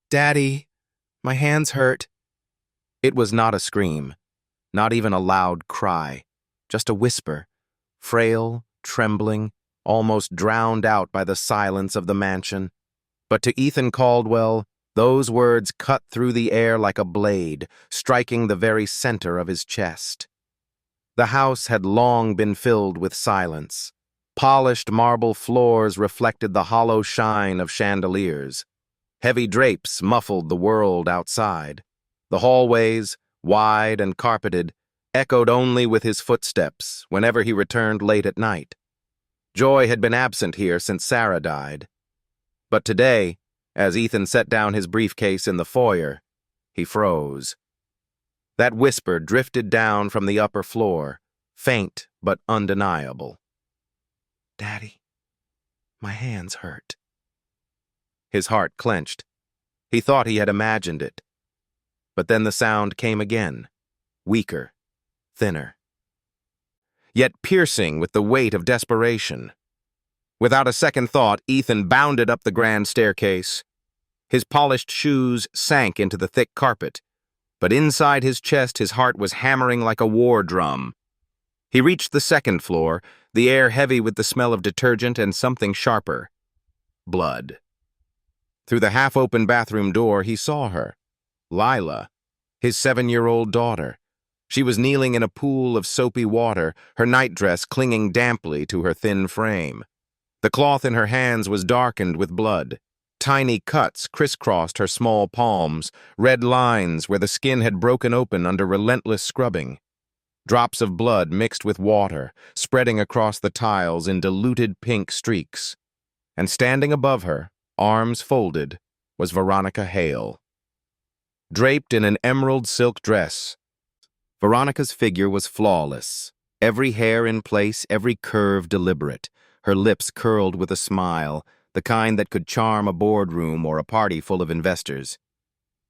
Daddy, my hands hurt. It was not a scream, not even a loud cry, just a whisper, frail, trembling, almost drowned out by the silence of the mansion. But to Ethan Caldwell, those words cut through the air like a blade, striking the very center of his chest. The house had long been filled with silence. Polished marble floors reflected the hollow shine of chandeliers. Heavy drapes muffled the world outside. The hallways, wide and carpeted, echoed only with his footsteps whenever he returned late at night. Joy had been absent here since Sarah died. But today, as Ethan set down his briefcase in the foyer, he froze. That whisper drifted down from the upper floor, faint but undeniable. Daddy, my hands hurt. His heart clenched. He thought he had imagined it. But then the sound came again, weaker, thinner, yet piercing with the weight of desperation. Without a second thought, Ethan bounded up the grand staircase. His polished shoes sank into the thick carpet, but inside his chest his heart was hammering like a war drum. He reached the second floor, the air heavy with the smell of detergent and something sharper. Blood. Through the half-open bathroom door he saw her, Lila, his 7-year-old daughter. She was kneeling in a pool of soapy water, her nightdress clinging damply to her thin frame. The cloth in her hands was darkened with blood. Tiny cuts crisscrossed her small palms, red lines where the skin had broken open under relentless scrubbing. Drops of blood mixed with water, spreading across the tiles in diluted pink streaks. And standing above her, arms folded, was Veronica Hale. Draped in an emerald silk dress, Veronica's figure was flawless, every hair in place, every curve deliberate, her lips curled with a smile, the kind that could charm a boardroom or a party full of investors.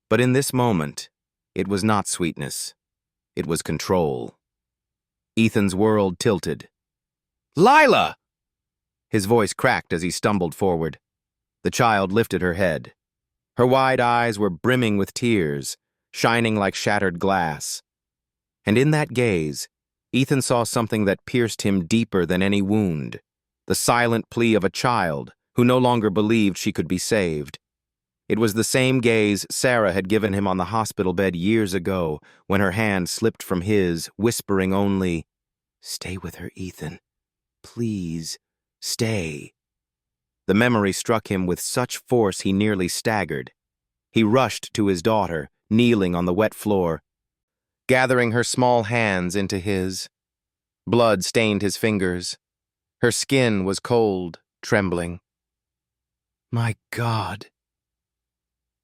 But in this moment, it was not sweetness. It was control. Ethan's world tilted. "Lila!" His voice cracked as he stumbled forward. The child lifted her head. Her wide eyes were brimming with tears, shining like shattered glass. And in that gaze, Ethan saw something that pierced him deeper than any wound, the silent plea of a child who no longer believed she could be saved. It was the same gaze Sarah had given him on the hospital bed years ago, when her hand slipped from his, whispering only, "Stay with her, Ethan. Please, stay." The memory struck him with such force he nearly staggered. He rushed to his daughter, kneeling on the wet floor, gathering her small hands into his. Blood stained his fingers. Her skin was cold, trembling. "My God,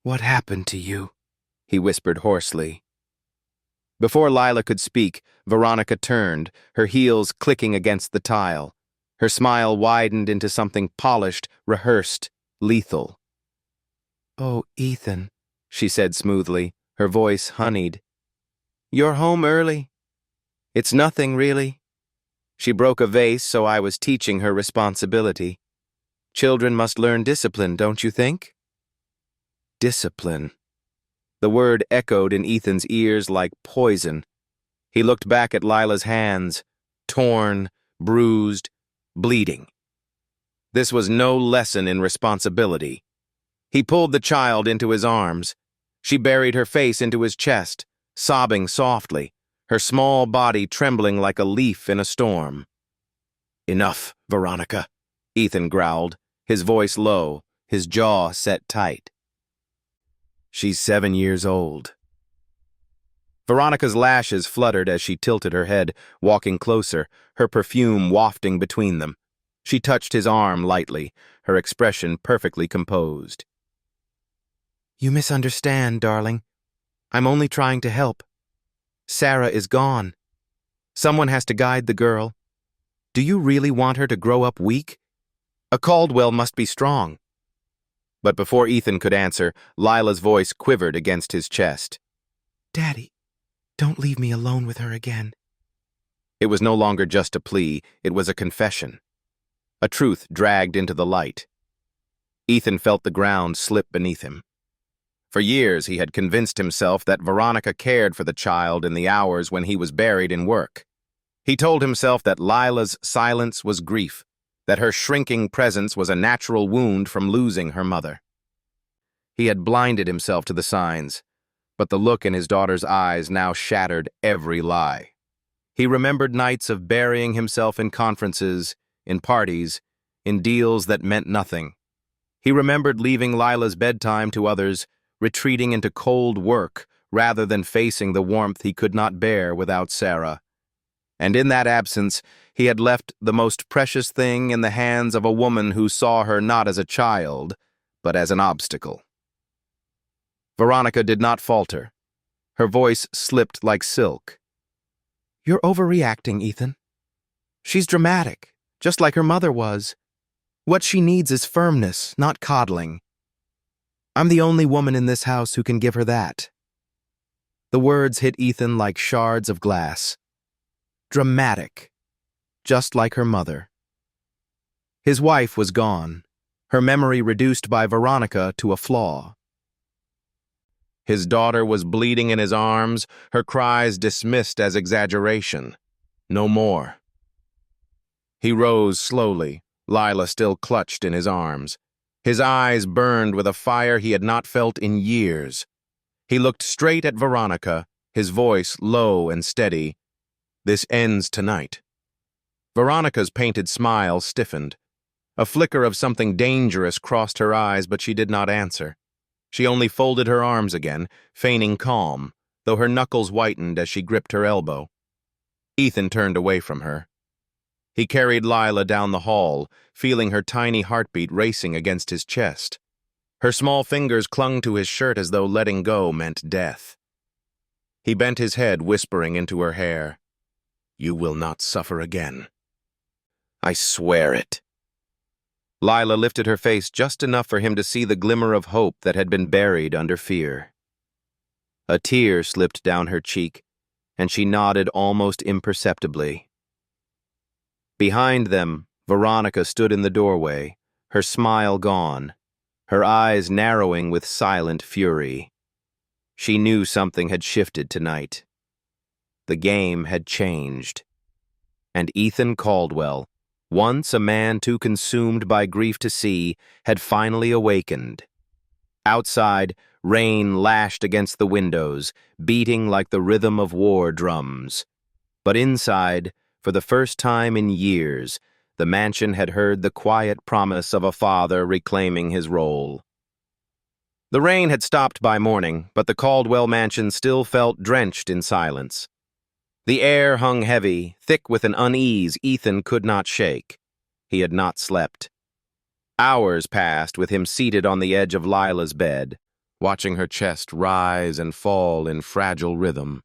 what happened to you?" he whispered hoarsely. Before Lila could speak, Veronica turned, her heels clicking against the tile. Her smile widened into something polished, rehearsed, lethal. "Oh, Ethan," she said smoothly, her voice honeyed. "You're home early?" "It's nothing, really." She broke a vase, so I was teaching her responsibility. Children must learn discipline, don't you think? Discipline. The word echoed in Ethan's ears like poison. He looked back at Lila's hands, torn, bruised, bleeding. This was no lesson in responsibility. He pulled the child into his arms. She buried her face into his chest, sobbing softly, her small body trembling like a leaf in a storm. "Enough, Veronica," Ethan growled, his voice low, his jaw set tight. "She's 7 years old." Veronica's lashes fluttered as she tilted her head, walking closer, her perfume wafting between them. She touched his arm lightly, her expression perfectly composed. "You misunderstand, darling. I'm only trying to help. Sarah is gone. Someone has to guide the girl. Do you really want her to grow up weak? A Caldwell must be strong." But before Ethan could answer, Lila's voice quivered against his chest. "Daddy, don't leave me alone with her again." It was no longer just a plea, it was a confession. A truth dragged into the light. Ethan felt the ground slip beneath him. For years, he had convinced himself that Veronica cared for the child in the hours when he was buried in work. He told himself that Lila's silence was grief, that her shrinking presence was a natural wound from losing her mother. He had blinded himself to the signs, but the look in his daughter's eyes now shattered every lie. He remembered nights of burying himself in conferences, in parties, in deals that meant nothing. He remembered leaving Lila's bedtime to others, retreating into cold work rather than facing the warmth he could not bear without Sarah. And in that absence, he had left the most precious thing in the hands of a woman who saw her not as a child, but as an obstacle. Veronica did not falter. Her voice slipped like silk. "You're overreacting, Ethan. She's dramatic, just like her mother was. What she needs is firmness, not coddling. I'm the only woman in this house who can give her that." The words hit Ethan like shards of glass. Dramatic, just like her mother. His wife was gone, her memory reduced by Veronica to a flaw. His daughter was bleeding in his arms, her cries dismissed as exaggeration. No more. He rose slowly, Lila still clutched in his arms. His eyes burned with a fire he had not felt in years. He looked straight at Veronica, his voice low and steady. "This ends tonight." Veronica's painted smile stiffened. A flicker of something dangerous crossed her eyes, but she did not answer. She only folded her arms again, feigning calm, though her knuckles whitened as she gripped her elbow. Ethan turned away from her. He carried Lila down the hall, feeling her tiny heartbeat racing against his chest. Her small fingers clung to his shirt as though letting go meant death. He bent his head, whispering into her hair, "You will not suffer again. I swear it." Lila lifted her face just enough for him to see the glimmer of hope that had been buried under fear. A tear slipped down her cheek, and she nodded almost imperceptibly. Behind them, Veronica stood in the doorway, her smile gone, her eyes narrowing with silent fury. She knew something had shifted tonight. The game had changed. And Ethan Caldwell, once a man too consumed by grief to see, had finally awakened. Outside, rain lashed against the windows, beating like the rhythm of war drums. But inside, for the first time in years, the mansion had heard the quiet promise of a father reclaiming his role. The rain had stopped by morning, but the Caldwell mansion still felt drenched in silence. The air hung heavy, thick with an unease Ethan could not shake. He had not slept. Hours passed with him seated on the edge of Lila's bed, watching her chest rise and fall in fragile rhythm.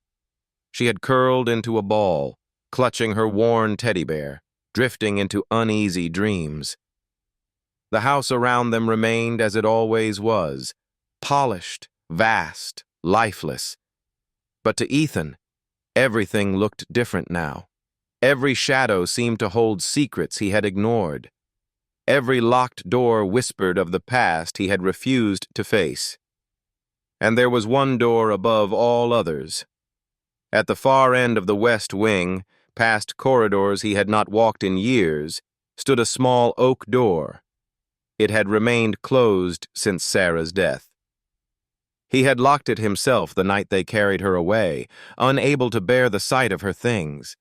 She had curled into a ball, clutching her worn teddy bear, drifting into uneasy dreams. The house around them remained as it always was, polished, vast, lifeless. But to Ethan, everything looked different now. Every shadow seemed to hold secrets he had ignored. Every locked door whispered of the past he had refused to face. And there was one door above all others. At the far end of the west wing, past corridors he had not walked in years, stood a small oak door. It had remained closed since Sarah's death. He had locked it himself the night they carried her away, unable to bear the sight of her things.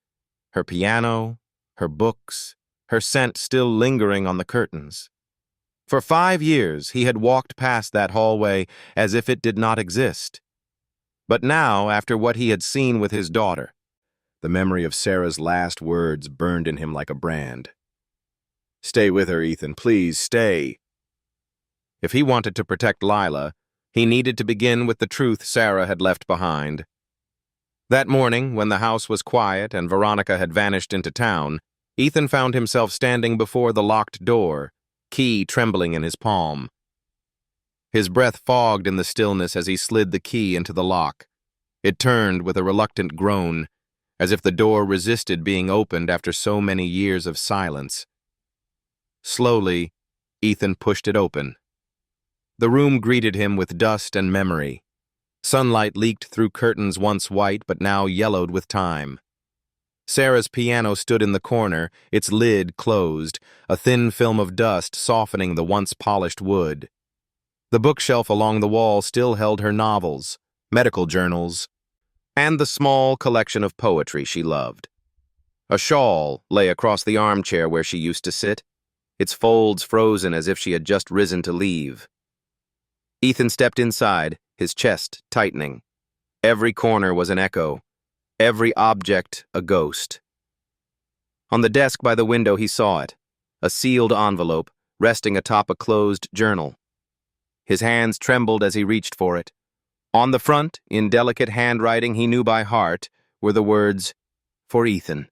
Her piano, her books, her scent still lingering on the curtains. For 5 years he had walked past that hallway as if it did not exist. But now, after what he had seen with his daughter, the memory of Sarah's last words burned in him like a brand. "Stay with her, Ethan. Please, stay." If he wanted to protect Lila, he needed to begin with the truth Sarah had left behind. That morning, when the house was quiet and Veronica had vanished into town, Ethan found himself standing before the locked door, key trembling in his palm. His breath fogged in the stillness as he slid the key into the lock. It turned with a reluctant groan, as if the door resisted being opened after so many years of silence. Slowly, Ethan pushed it open. The room greeted him with dust and memory. Sunlight leaked through curtains once white but now yellowed with time. Sarah's piano stood in the corner, its lid closed, a thin film of dust softening the once polished wood. The bookshelf along the wall still held her novels, medical journals, and the small collection of poetry she loved. A shawl lay across the armchair where she used to sit, its folds frozen as if she had just risen to leave. Ethan stepped inside, his chest tightening. Every corner was an echo, every object a ghost. On the desk by the window he saw it, a sealed envelope resting atop a closed journal. His hands trembled as he reached for it. On the front, in delicate handwriting he knew by heart, were the words, "For Ethan,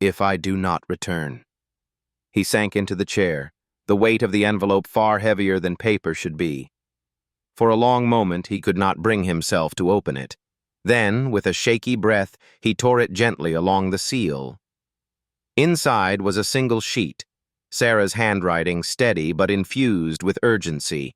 if I do not return." He sank into the chair, the weight of the envelope far heavier than paper should be. For a long moment he could not bring himself to open it. Then, with a shaky breath, he tore it gently along the seal. Inside was a single sheet, Sarah's handwriting steady but infused with urgency.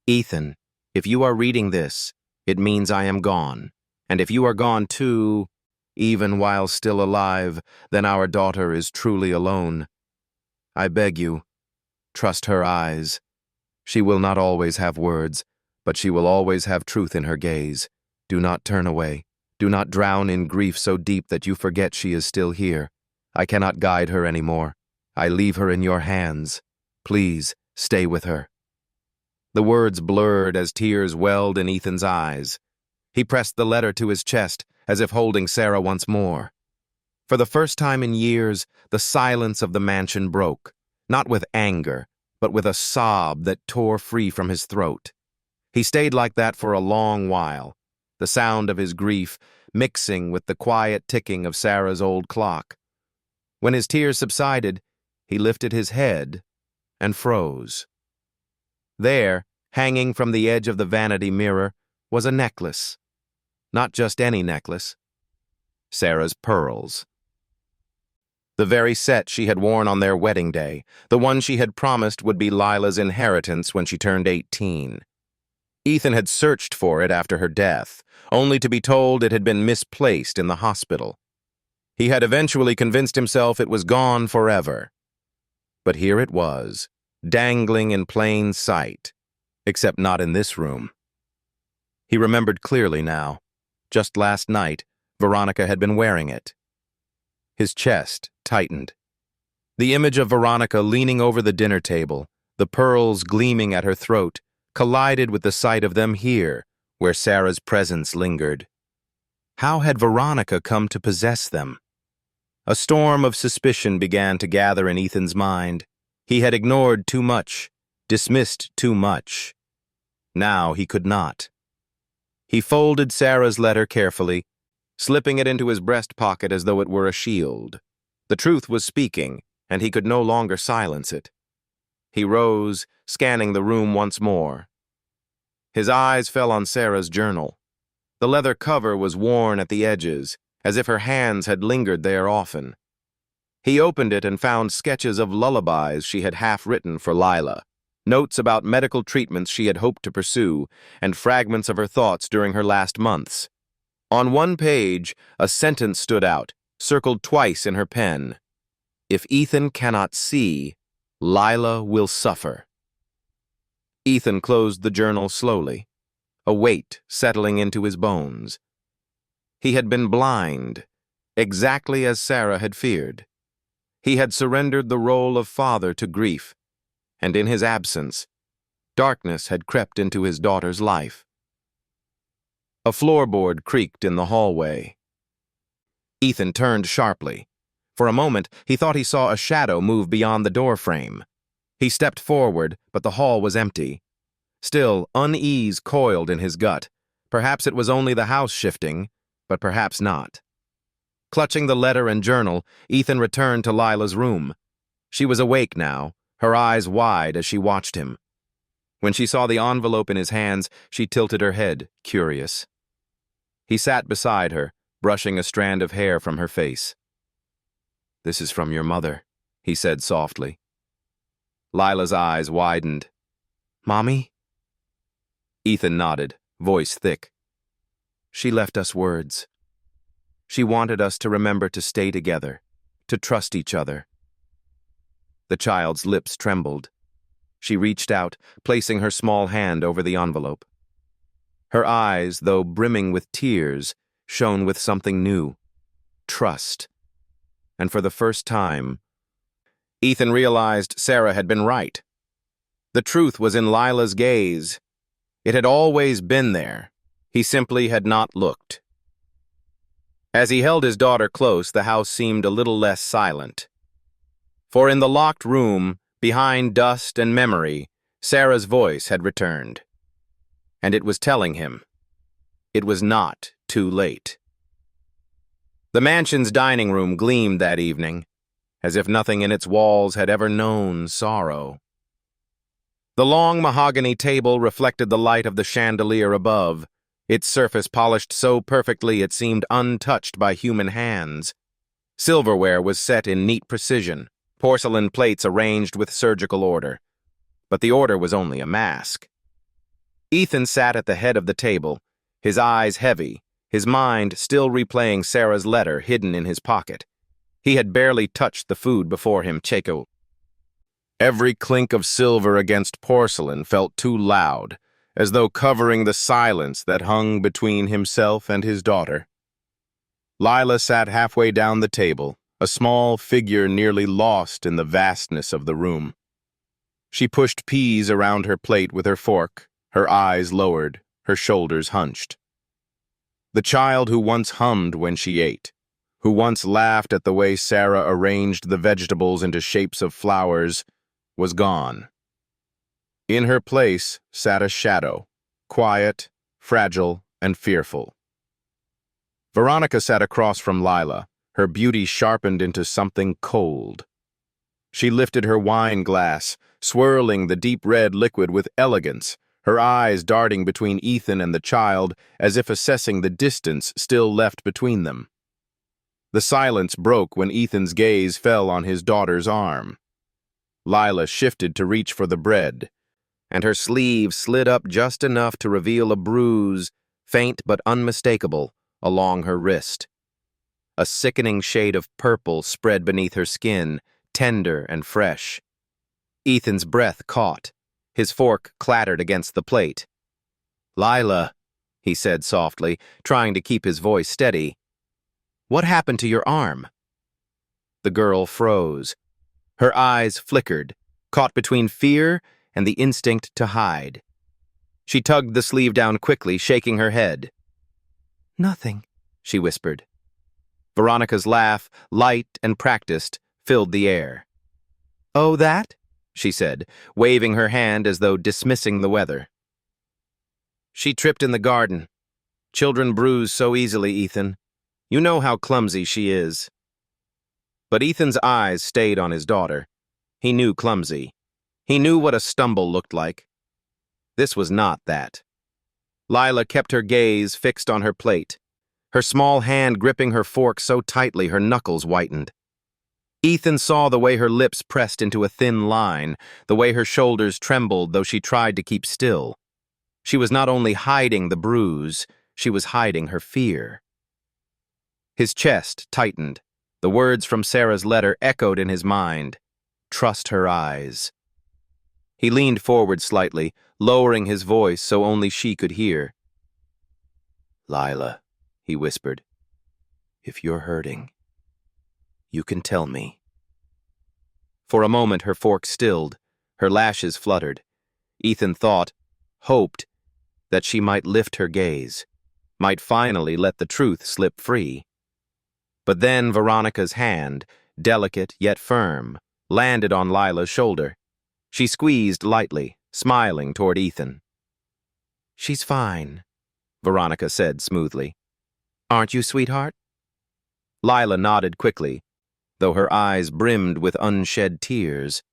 "Ethan, if you are reading this, it means I am gone. And if you are gone too, even while still alive, then our daughter is truly alone. I beg you, trust her eyes. She will not always have words, but she will always have truth in her gaze. Do not turn away. Do not drown in grief so deep that you forget she is still here. I cannot guide her anymore. I leave her in your hands. Please, stay with her." The words blurred as tears welled in Ethan's eyes. He pressed the letter to his chest, as if holding Sarah once more. For the first time in years, the silence of the mansion broke, not with anger, but with a sob that tore free from his throat. He stayed like that for a long while, the sound of his grief mixing with the quiet ticking of Sarah's old clock. When his tears subsided, he lifted his head and froze. There, hanging from the edge of the vanity mirror, was a necklace. Not just any necklace. Sarah's pearls. The very set she had worn on their wedding day, the one she had promised would be Lila's inheritance when she turned 18. Ethan had searched for it after her death, only to be told it had been misplaced in the hospital. He had eventually convinced himself it was gone forever. But here it was, dangling in plain sight, except not in this room. He remembered clearly now. Just last night, Veronica had been wearing it. His chest tightened. The image of Veronica leaning over the dinner table, the pearls gleaming at her throat, collided with the sight of them here, where Sarah's presence lingered. How had Veronica come to possess them? A storm of suspicion began to gather in Ethan's mind. He had ignored too much, dismissed too much. Now he could not. He folded Sarah's letter carefully, slipping it into his breast pocket as though it were a shield. The truth was speaking, and he could no longer silence it. He rose, scanning the room once more. His eyes fell on Sarah's journal. The leather cover was worn at the edges, as if her hands had lingered there often. He opened it and found sketches of lullabies she had half-written for Lila, notes about medical treatments she had hoped to pursue, and fragments of her thoughts during her last months. On one page, a sentence stood out, circled twice in her pen. "If Ethan cannot see, Lila will suffer." Ethan closed the journal slowly, a weight settling into his bones. He had been blind, exactly as Sarah had feared. He had surrendered the role of father to grief, and in his absence, darkness had crept into his daughter's life. A floorboard creaked in the hallway. Ethan turned sharply. For a moment, he thought he saw a shadow move beyond the doorframe. He stepped forward, but the hall was empty. Still, unease coiled in his gut. Perhaps it was only the house shifting, but perhaps not. Clutching the letter and journal, Ethan returned to Lila's room. She was awake now, her eyes wide as she watched him. When she saw the envelope in his hands, she tilted her head, curious. He sat beside her, brushing a strand of hair from her face. "This is from your mother," he said softly. Lila's eyes widened. "Mommy?" Ethan nodded, voice thick. She left us words. She wanted us to remember to stay together, to trust each other. The child's lips trembled. She reached out, placing her small hand over the envelope. Her eyes, though brimming with tears, shone with something new. Trust. And for the first time, Ethan realized Sarah had been right. The truth was in Lila's gaze. It had always been there. He simply had not looked. As he held his daughter close, the house seemed a little less silent. For in the locked room, behind dust and memory, Sarah's voice had returned. And it was telling him, it was not too late. The mansion's dining room gleamed that evening, as if nothing in its walls had ever known sorrow. The long mahogany table reflected the light of the chandelier above, its surface polished so perfectly it seemed untouched by human hands. Silverware was set in neat precision, porcelain plates arranged with surgical order. But the order was only a mask. Ethan sat at the head of the table, his eyes heavy, his mind still replaying Sarah's letter hidden in his pocket. He had barely touched the food before him, Checo. Every clink of silver against porcelain felt too loud, as though covering the silence that hung between himself and his daughter. Lila sat halfway down the table, a small figure nearly lost in the vastness of the room. She pushed peas around her plate with her fork, her eyes lowered, her shoulders hunched. The child who once hummed when she ate, who once laughed at the way Sarah arranged the vegetables into shapes of flowers, was gone. In her place sat a shadow, quiet, fragile, and fearful. Veronica sat across from Lila, her beauty sharpened into something cold. She lifted her wine glass, swirling the deep red liquid with elegance, her eyes darting between Ethan and the child as if assessing the distance still left between them. The silence broke when Ethan's gaze fell on his daughter's arm. Lila shifted to reach for the bread, and her sleeve slid up just enough to reveal a bruise, faint but unmistakable, along her wrist. A sickening shade of purple spread beneath her skin, tender and fresh. Ethan's breath caught. His fork clattered against the plate. "Lila," he said softly, trying to keep his voice steady. "What happened to your arm?" The girl froze. Her eyes flickered, caught between fear and the instinct to hide. She tugged the sleeve down quickly, shaking her head. "Nothing," she whispered. Veronica's laugh, light and practiced, filled the air. "Oh, that?" she said, waving her hand as though dismissing the weather. "She tripped in the garden. Children bruise so easily, Ethan. You know how clumsy she is." But Ethan's eyes stayed on his daughter. He knew clumsy. He knew what a stumble looked like. This was not that. Lila kept her gaze fixed on her plate, her small hand gripping her fork so tightly her knuckles whitened. Ethan saw the way her lips pressed into a thin line, the way her shoulders trembled though she tried to keep still. She was not only hiding the bruise, she was hiding her fear. His chest tightened. The words from Sarah's letter echoed in his mind. Trust her eyes. He leaned forward slightly, lowering his voice so only she could hear. "Lila," he whispered, "if you're hurting, you can tell me." For a moment her fork stilled, her lashes fluttered. Ethan thought, hoped, that she might lift her gaze, might finally let the truth slip free. But then Veronica's hand, delicate yet firm, landed on Lila's shoulder. She squeezed lightly, smiling toward Ethan. "She's fine," Veronica said smoothly. "Aren't you, sweetheart?" Lila nodded quickly, though her eyes brimmed with unshed tears.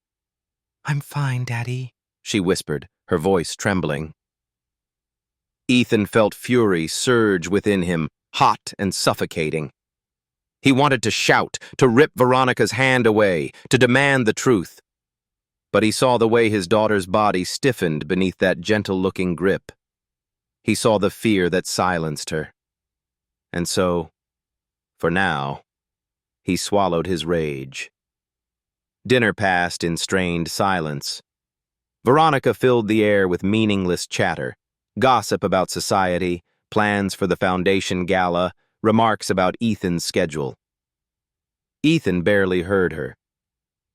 "I'm fine, Daddy," she whispered, her voice trembling. Ethan felt fury surge within him, hot and suffocating. He wanted to shout, to rip Veronica's hand away, to demand the truth. But he saw the way his daughter's body stiffened beneath that gentle-looking grip. He saw the fear that silenced her. And so, for now, he swallowed his rage. Dinner passed in strained silence. Veronica filled the air with meaningless chatter, gossip about society, plans for the foundation gala, remarks about Ethan's schedule. Ethan barely heard her.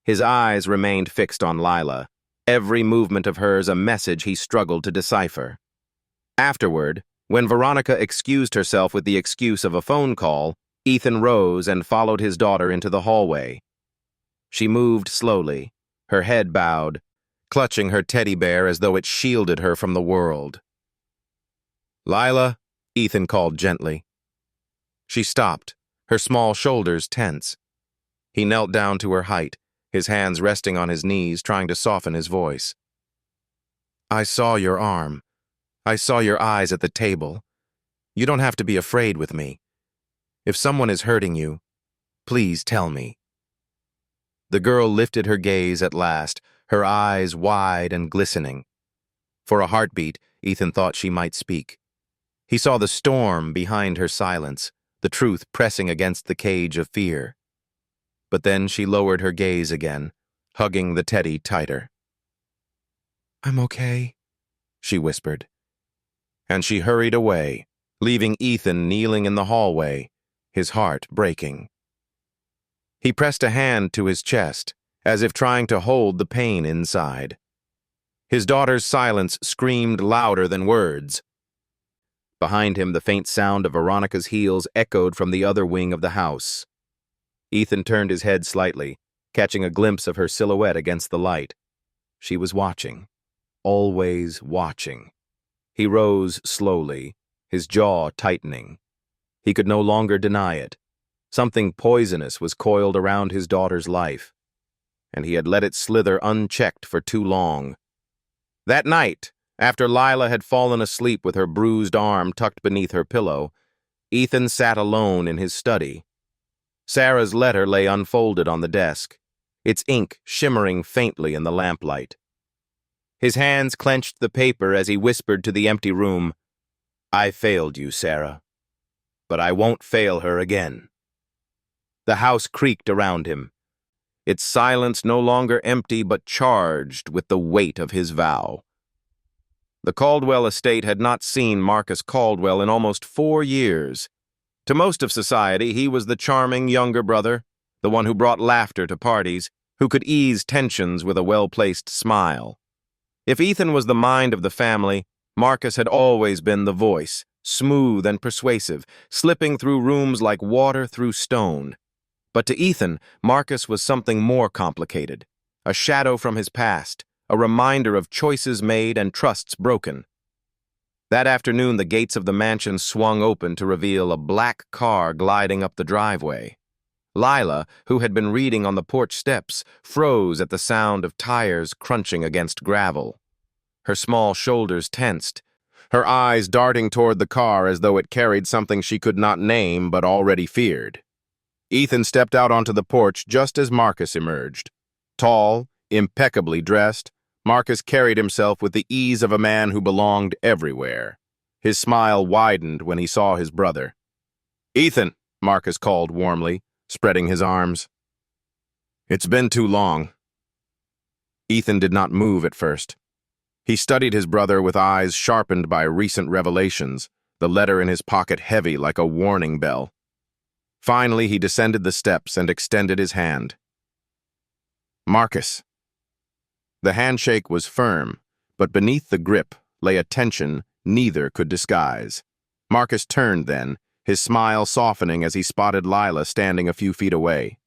His eyes remained fixed on Lila, every movement of hers a message he struggled to decipher. Afterward, when Veronica excused herself with the excuse of a phone call, Ethan rose and followed his daughter into the hallway. She moved slowly, her head bowed, clutching her teddy bear as though it shielded her from the world. "Lila," Ethan called gently. She stopped, her small shoulders tense. He knelt down to her height, his hands resting on his knees, trying to soften his voice. "I saw your arm. I saw your eyes at the table. You don't have to be afraid with me. If someone is hurting you, please tell me." The girl lifted her gaze at last, her eyes wide and glistening. For a heartbeat, Ethan thought she might speak. He saw the storm behind her silence, the truth pressing against the cage of fear. But then she lowered her gaze again, hugging the teddy tighter. "I'm okay," she whispered. And she hurried away, leaving Ethan kneeling in the hallway, his heart breaking. He pressed a hand to his chest, as if trying to hold the pain inside. His daughter's silence screamed louder than words. Behind him, the faint sound of Veronica's heels echoed from the other wing of the house. Ethan turned his head slightly, catching a glimpse of her silhouette against the light. She was watching, always watching. He rose slowly, his jaw tightening. He could no longer deny it. Something poisonous was coiled around his daughter's life, and he had let it slither unchecked for too long. That night, after Lila had fallen asleep with her bruised arm tucked beneath her pillow, Ethan sat alone in his study. Sarah's letter lay unfolded on the desk, its ink shimmering faintly in the lamplight. His hands clenched the paper as he whispered to the empty room, "I failed you, Sarah, but I won't fail her again." The house creaked around him, its silence no longer empty but charged with the weight of his vow. The Caldwell estate had not seen Marcus Caldwell in almost 4 years. To most of society, he was the charming younger brother, the one who brought laughter to parties, who could ease tensions with a well-placed smile. If Ethan was the mind of the family, Marcus had always been the voice, smooth and persuasive, slipping through rooms like water through stone. But to Ethan, Marcus was something more complicated, a shadow from his past, a reminder of choices made and trusts broken. That afternoon, the gates of the mansion swung open to reveal a black car gliding up the driveway. Lila, who had been reading on the porch steps, froze at the sound of tires crunching against gravel. Her small shoulders tensed, her eyes darting toward the car as though it carried something she could not name but already feared. Ethan stepped out onto the porch just as Marcus emerged. Tall, impeccably dressed, Marcus carried himself with the ease of a man who belonged everywhere. His smile widened when he saw his brother. "Ethan," Marcus called warmly, spreading his arms. "It's been too long." Ethan did not move at first. He studied his brother with eyes sharpened by recent revelations, the letter in his pocket heavy like a warning bell. Finally, he descended the steps and extended his hand. "Marcus." The handshake was firm, but beneath the grip lay a tension neither could disguise. Marcus turned then, his smile softening as he spotted Lila standing a few feet away.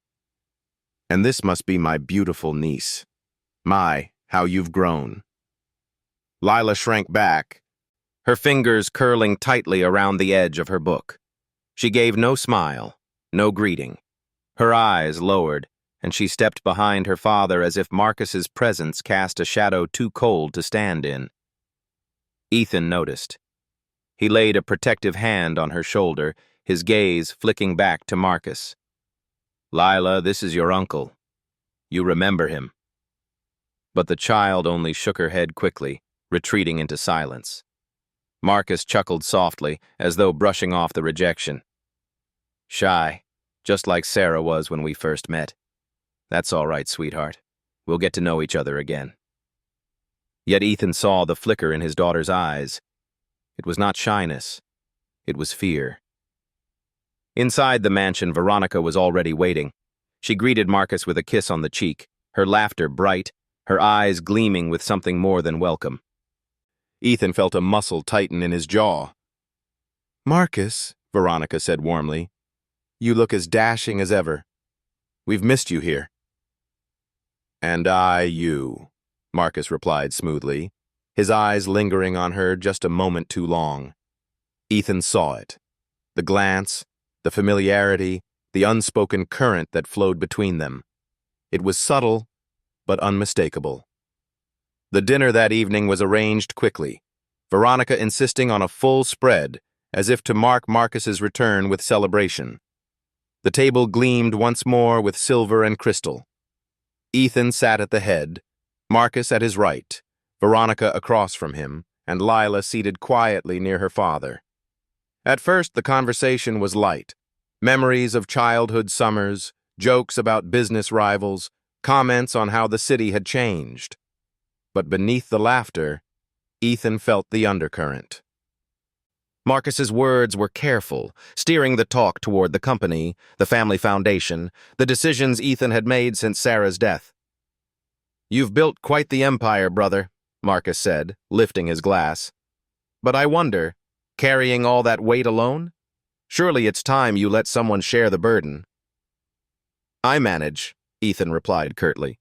"And this must be my beautiful niece. My, how you've grown." Lila shrank back, her fingers curling tightly around the edge of her book. She gave no smile, no greeting. Her eyes lowered, and she stepped behind her father as if Marcus's presence cast a shadow too cold to stand in. Ethan noticed. He laid a protective hand on her shoulder, his gaze flicking back to Marcus. "Lila, this is your uncle. You remember him." But the child only shook her head quickly, retreating into silence. Marcus chuckled softly, as though brushing off the rejection. Shy, just like Sarah was when we first met. That's all right, sweetheart. We'll get to know each other again. Yet Ethan saw the flicker in his daughter's eyes. It was not shyness. It was fear. Inside the mansion, Veronica was already waiting. She greeted Marcus with a kiss on the cheek, her laughter bright, her eyes gleaming with something more than welcome. Ethan felt a muscle tighten in his jaw. "Marcus," Veronica said warmly, "you look as dashing as ever. We've missed you here." "And I you," Marcus replied smoothly, his eyes lingering on her just a moment too long. Ethan saw it. The glance, the familiarity, the unspoken current that flowed between them. It was subtle, but unmistakable. The dinner that evening was arranged quickly, Veronica insisting on a full spread, as if to mark Marcus's return with celebration. The table gleamed once more with silver and crystal. Ethan sat at the head, Marcus at his right, Veronica across from him, and Lila seated quietly near her father. At first, the conversation was light. Memories of childhood summers, jokes about business rivals, comments on how the city had changed. But beneath the laughter, Ethan felt the undercurrent. Marcus's words were careful, steering the talk toward the company, the family foundation, the decisions Ethan had made since Sarah's death. "You've built quite the empire, brother," Marcus said, lifting his glass. "But I wonder, carrying all that weight alone? Surely it's time you let someone share the burden." "I manage," Ethan replied curtly.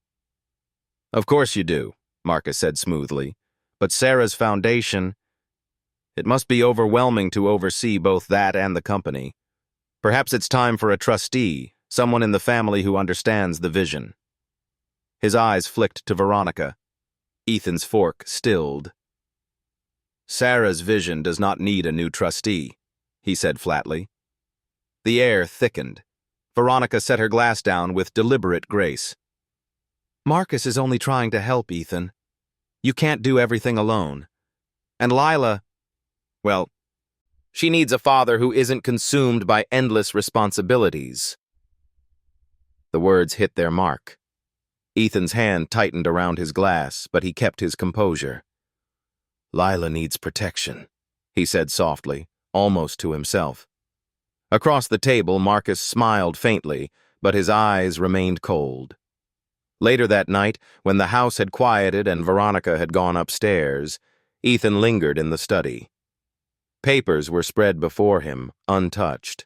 "Of course you do," Marcus said smoothly. "But Sarah's foundation, it must be overwhelming to oversee both that and the company. Perhaps it's time for a trustee, someone in the family who understands the vision." His eyes flicked to Veronica. Ethan's fork stilled. "Sarah's vision does not need a new trustee," he said flatly. The air thickened. Veronica set her glass down with deliberate grace. "Marcus is only trying to help, Ethan. You can't do everything alone. And Lila, well, she needs a father who isn't consumed by endless responsibilities." The words hit their mark. Ethan's hand tightened around his glass, but he kept his composure. "Lila needs protection," he said softly, almost to himself. Across the table, Marcus smiled faintly, but his eyes remained cold. Later that night, when the house had quieted and Veronica had gone upstairs, Ethan lingered in the study. Papers were spread before him, untouched.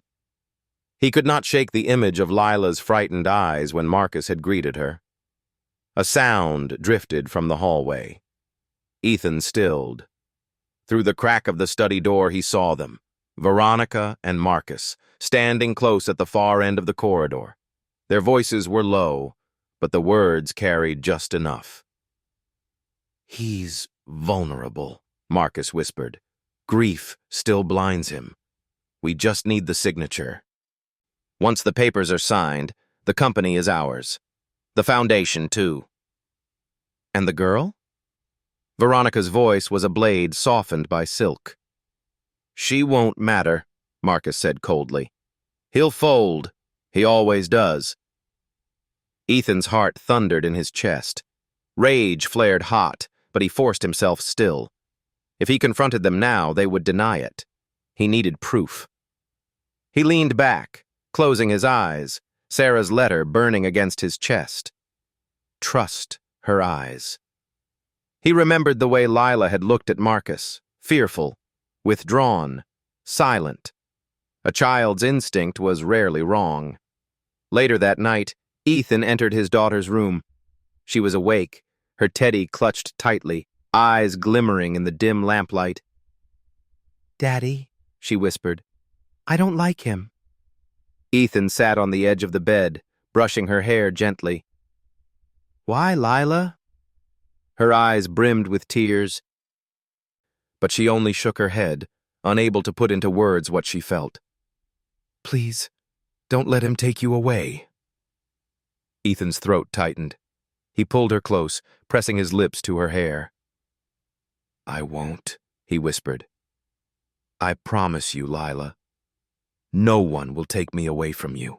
He could not shake the image of Lila's frightened eyes when Marcus had greeted her. A sound drifted from the hallway. Ethan stilled. Through the crack of the study door he saw them, Veronica and Marcus, standing close at the far end of the corridor. Their voices were low, but the words carried just enough. "He's vulnerable," Marcus whispered. "Grief still blinds him. We just need the signature. Once the papers are signed, the company is ours. The foundation, too." "And the girl?" Veronica's voice was a blade softened by silk. "She won't matter," Marcus said coldly. "He'll fold. He always does." Ethan's heart thundered in his chest. Rage flared hot, but he forced himself still. If he confronted them now, they would deny it. He needed proof. He leaned back, closing his eyes, Sarah's letter burning against his chest. Trust her eyes. He remembered the way Lila had looked at Marcus, fearful, withdrawn, silent. A child's instinct was rarely wrong. Later that night, Ethan entered his daughter's room. She was awake, her teddy clutched tightly, eyes glimmering in the dim lamplight. "Daddy," she whispered, "I don't like him." Ethan sat on the edge of the bed, brushing her hair gently. "Why, Lila?" Her eyes brimmed with tears, but she only shook her head, unable to put into words what she felt. "Please, don't let him take you away." Ethan's throat tightened. He pulled her close, pressing his lips to her hair. "I won't," he whispered. I promise you, Lila, no one will take me away from you.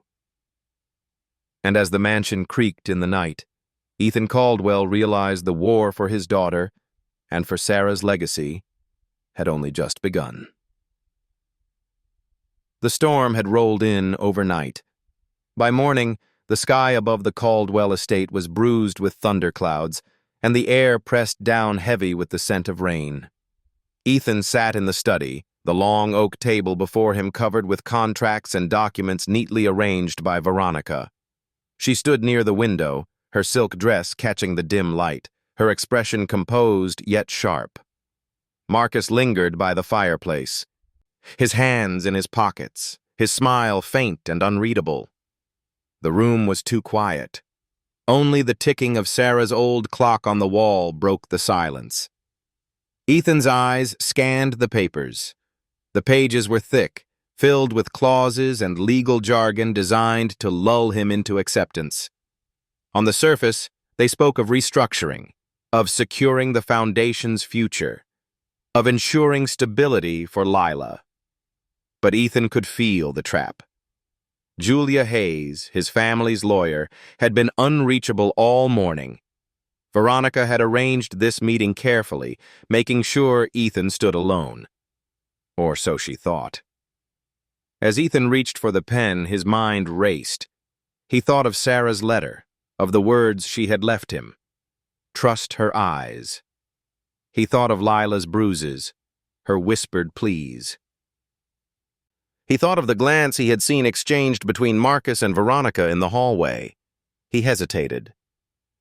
And as the mansion creaked in the night, Ethan Caldwell realized the war for his daughter and for Sarah's legacy had only just begun. The storm had rolled in overnight. By morning, the sky above the Caldwell estate was bruised with thunderclouds, and the air pressed down heavy with the scent of rain. Ethan sat in the study, the long oak table before him covered with contracts and documents neatly arranged by Veronica. She stood near the window, her silk dress catching the dim light, her expression composed yet sharp. Marcus lingered by the fireplace, his hands in his pockets, his smile faint and unreadable. The room was too quiet. Only the ticking of Sarah's old clock on the wall broke the silence. Ethan's eyes scanned the papers. The pages were thick, filled with clauses and legal jargon designed to lull him into acceptance. On the surface, they spoke of restructuring, of securing the foundation's future, of ensuring stability for Lila. But Ethan could feel the trap. Julia Hayes, his family's lawyer, had been unreachable all morning. Veronica had arranged this meeting carefully, making sure Ethan stood alone. Or so she thought. As Ethan reached for the pen, his mind raced. He thought of Sarah's letter, of the words she had left him. Trust her eyes. He thought of Lila's bruises, her whispered pleas. He thought of the glance he had seen exchanged between Marcus and Veronica in the hallway. He hesitated.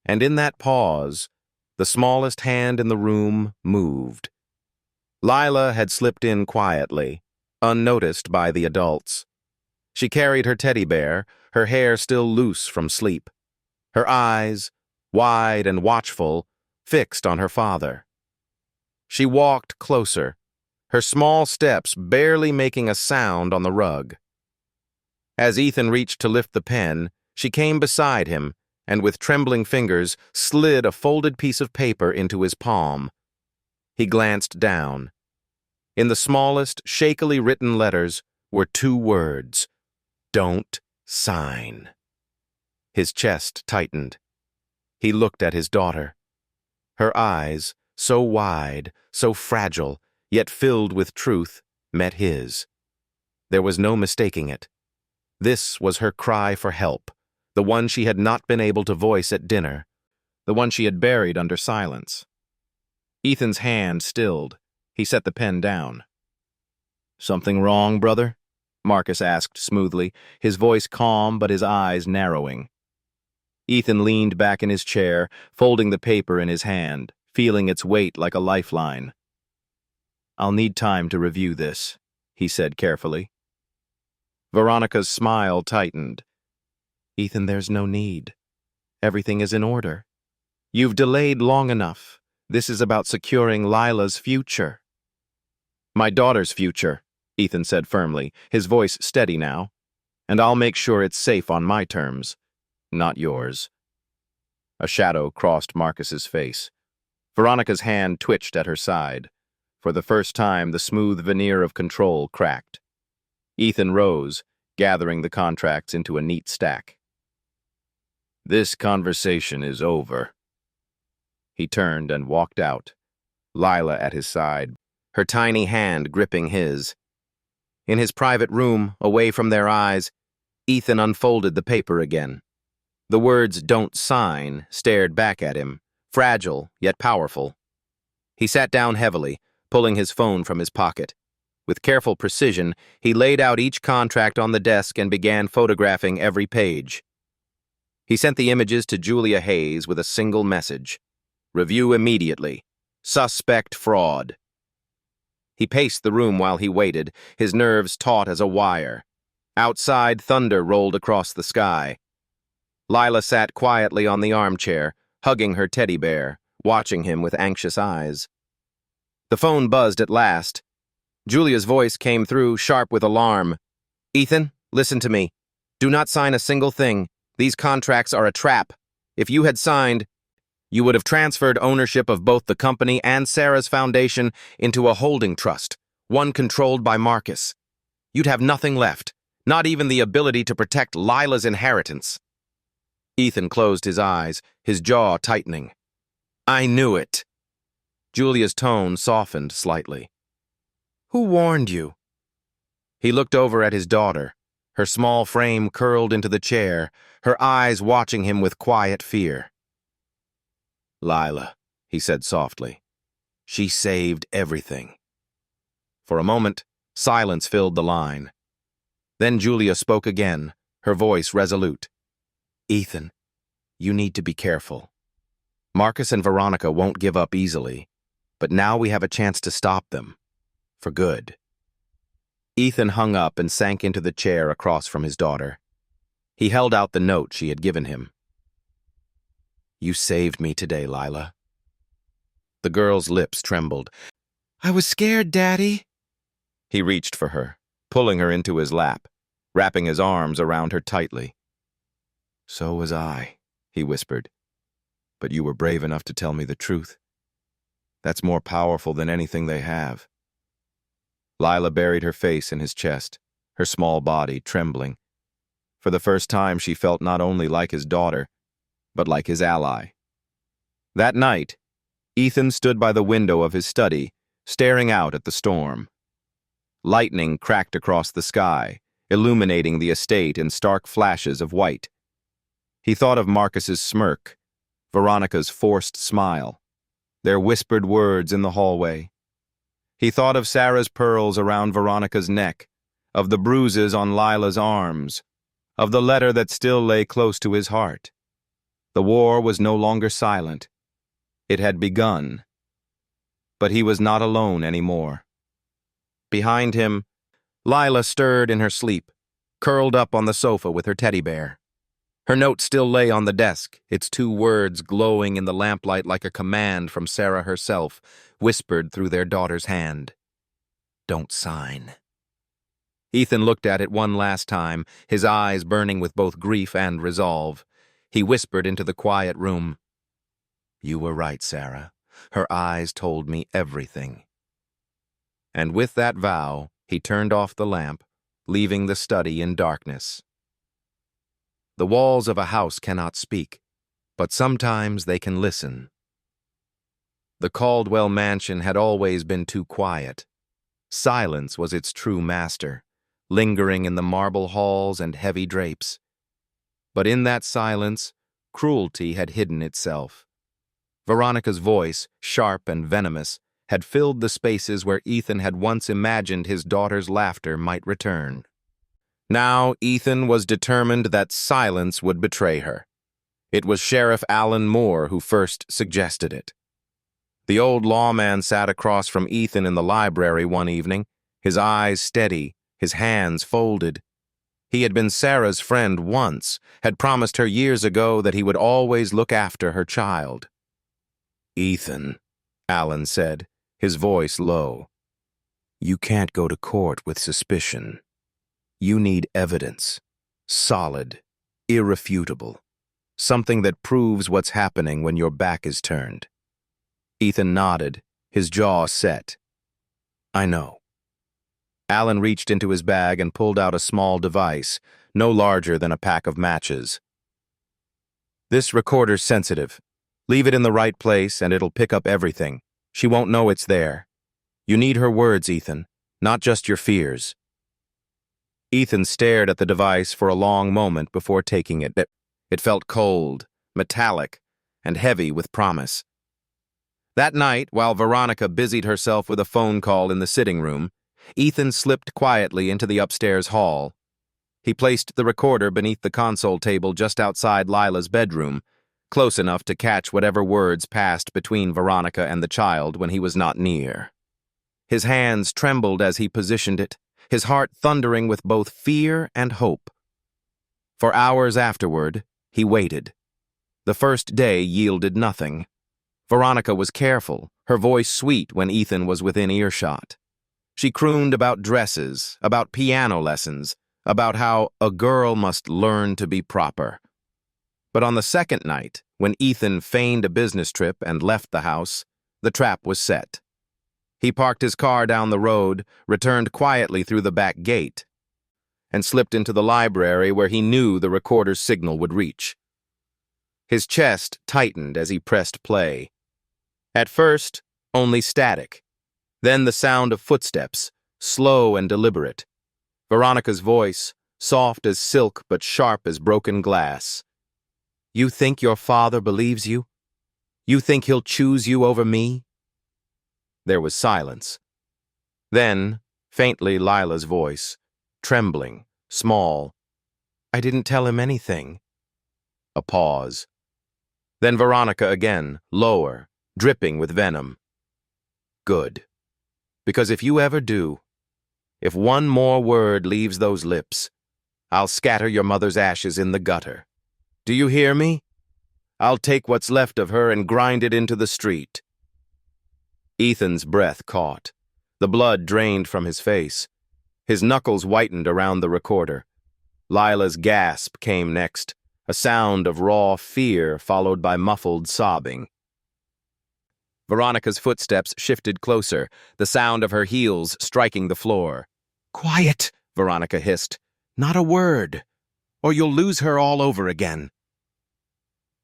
And in that pause, the smallest hand in the room moved. Lila had slipped in quietly, unnoticed by the adults. She carried her teddy bear, her hair still loose from sleep. Her eyes, wide and watchful, fixed on her father. She walked closer, her small steps barely making a sound on the rug. As Ethan reached to lift the pen, she came beside him and with trembling fingers slid a folded piece of paper into his palm. He glanced down. In the smallest, shakily written letters were 2 words: "Don't sign." His chest tightened. He looked at his daughter. Her eyes, so wide, so fragile, yet filled with truth, met his. There was no mistaking it. This was her cry for help, the one she had not been able to voice at dinner, the one she had buried under silence. Ethan's hand stilled. He set the pen down. "Something wrong, brother?" Marcus asked smoothly, his voice calm but his eyes narrowing. Ethan leaned back in his chair, folding the paper in his hand, feeling its weight like a lifeline. "I'll need time to review this," he said carefully. Veronica's smile tightened. "Ethan, there's no need. Everything is in order. You've delayed long enough. This is about securing Lila's future." "My daughter's future," Ethan said firmly, his voice steady now. "And I'll make sure it's safe on my terms, not yours." A shadow crossed Marcus's face. Veronica's hand twitched at her side. For the first time, the smooth veneer of control cracked. Ethan rose, gathering the contracts into a neat stack. "This conversation is over." He turned and walked out, Lila at his side, her tiny hand gripping his. In his private room, away from their eyes, Ethan unfolded the paper again. The words "don't sign" stared back at him, fragile yet powerful. He sat down heavily, pulling his phone from his pocket. With careful precision, he laid out each contract on the desk and began photographing every page. He sent the images to Julia Hayes with a single message: "Review immediately. Suspect fraud." He paced the room while he waited, his nerves taut as a wire. Outside, thunder rolled across the sky. Lila sat quietly on the armchair, hugging her teddy bear, watching him with anxious eyes. The phone buzzed at last. Julia's voice came through, sharp with alarm. "Ethan, listen to me. Do not sign a single thing. These contracts are a trap. If you had signed, you would have transferred ownership of both the company and Sarah's foundation into a holding trust, one controlled by Marcus. You'd have nothing left, not even the ability to protect Lila's inheritance. Ethan closed his eyes, his jaw tightening. I knew it. Julia's tone softened slightly. Who warned you? He looked over at his daughter, her small frame curled into the chair, her eyes watching him with quiet fear. Lila, he said softly. She saved everything. For a moment, silence filled the line. Then Julia spoke again, her voice resolute. Ethan, you need to be careful. Marcus and Veronica won't give up easily, but now we have a chance to stop them. For good. Ethan hung up and sank into the chair across from his daughter. He held out the note she had given him. You saved me today, Lila. The girl's lips trembled. I was scared, Daddy. He reached for her, pulling her into his lap, wrapping his arms around her tightly. So was I, he whispered. But you were brave enough to tell me the truth. That's more powerful than anything they have. Lila buried her face in his chest, her small body trembling. For the first time, she felt not only like his daughter, but like his ally. That night, Ethan stood by the window of his study, staring out at the storm. Lightning cracked across the sky, illuminating the estate in stark flashes of white. He thought of Marcus's smirk, Veronica's forced smile, their whispered words in the hallway. He thought of Sarah's pearls around Veronica's neck, of the bruises on Lila's arms, of the letter that still lay close to his heart. The war was no longer silent. It had begun. But he was not alone anymore. Behind him, Lila stirred in her sleep, curled up on the sofa with her teddy bear. Her note still lay on the desk, its 2 words glowing in the lamplight like a command from Sarah herself, whispered through their daughter's hand. Don't sign. Ethan looked at it one last time, his eyes burning with both grief and resolve. He whispered into the quiet room. You were right, Sarah. Her eyes told me everything. And with that vow, he turned off the lamp, leaving the study in darkness. The walls of a house cannot speak, but sometimes they can listen. The Caldwell mansion had always been too quiet. Silence was its true master, lingering in the marble halls and heavy drapes. But in that silence, cruelty had hidden itself. Veronica's voice, sharp and venomous, had filled the spaces where Ethan had once imagined his daughter's laughter might return. Now Ethan was determined that silence would betray her. It was Sheriff Alan Moore who first suggested it. The old lawman sat across from Ethan in the library one evening, his eyes steady, his hands folded. He had been Sarah's friend once, had promised her years ago that he would always look after her child. Ethan, Alan said, his voice low. You can't go to court with suspicion. You need evidence, solid, irrefutable, something that proves what's happening when your back is turned. Ethan nodded, his jaw set. I know. Alan reached into his bag and pulled out a small device, no larger than a pack of matches. This recorder's sensitive. Leave it in the right place and it'll pick up everything. She won't know it's there. You need her words, Ethan, not just your fears. Ethan stared at the device for a long moment before taking it. It felt cold, metallic, and heavy with promise. That night, while Veronica busied herself with a phone call in the sitting room, Ethan slipped quietly into the upstairs hall. He placed the recorder beneath the console table just outside Lila's bedroom, close enough to catch whatever words passed between Veronica and the child when he was not near. His hands trembled as he positioned it, his heart thundering with both fear and hope. For hours afterward, he waited. The first day yielded nothing. Veronica was careful, her voice sweet when Ethan was within earshot. She crooned about dresses, about piano lessons, about how a girl must learn to be proper. But on the second night, when Ethan feigned a business trip and left the house, the trap was set. He parked his car down the road, returned quietly through the back gate, and slipped into the library where he knew the recorder's signal would reach. His chest tightened as he pressed play. At first, only static. Then the sound of footsteps, slow and deliberate. Veronica's voice, soft as silk but sharp as broken glass. "You think your father believes you? You think he'll choose you over me?" There was silence. Then, faintly, Lila's voice, trembling, small. "I didn't tell him anything." A pause. Then Veronica again, lower, dripping with venom. "Good. Because if you ever do, if one more word leaves those lips, I'll scatter your mother's ashes in the gutter. Do you hear me? I'll take what's left of her and grind it into the street." Ethan's breath caught. The blood drained from his face. His knuckles whitened around the recorder. Lila's gasp came next, a sound of raw fear followed by muffled sobbing. Veronica's footsteps shifted closer, the sound of her heels striking the floor. "Quiet," Veronica hissed. "Not a word, or you'll lose her all over again."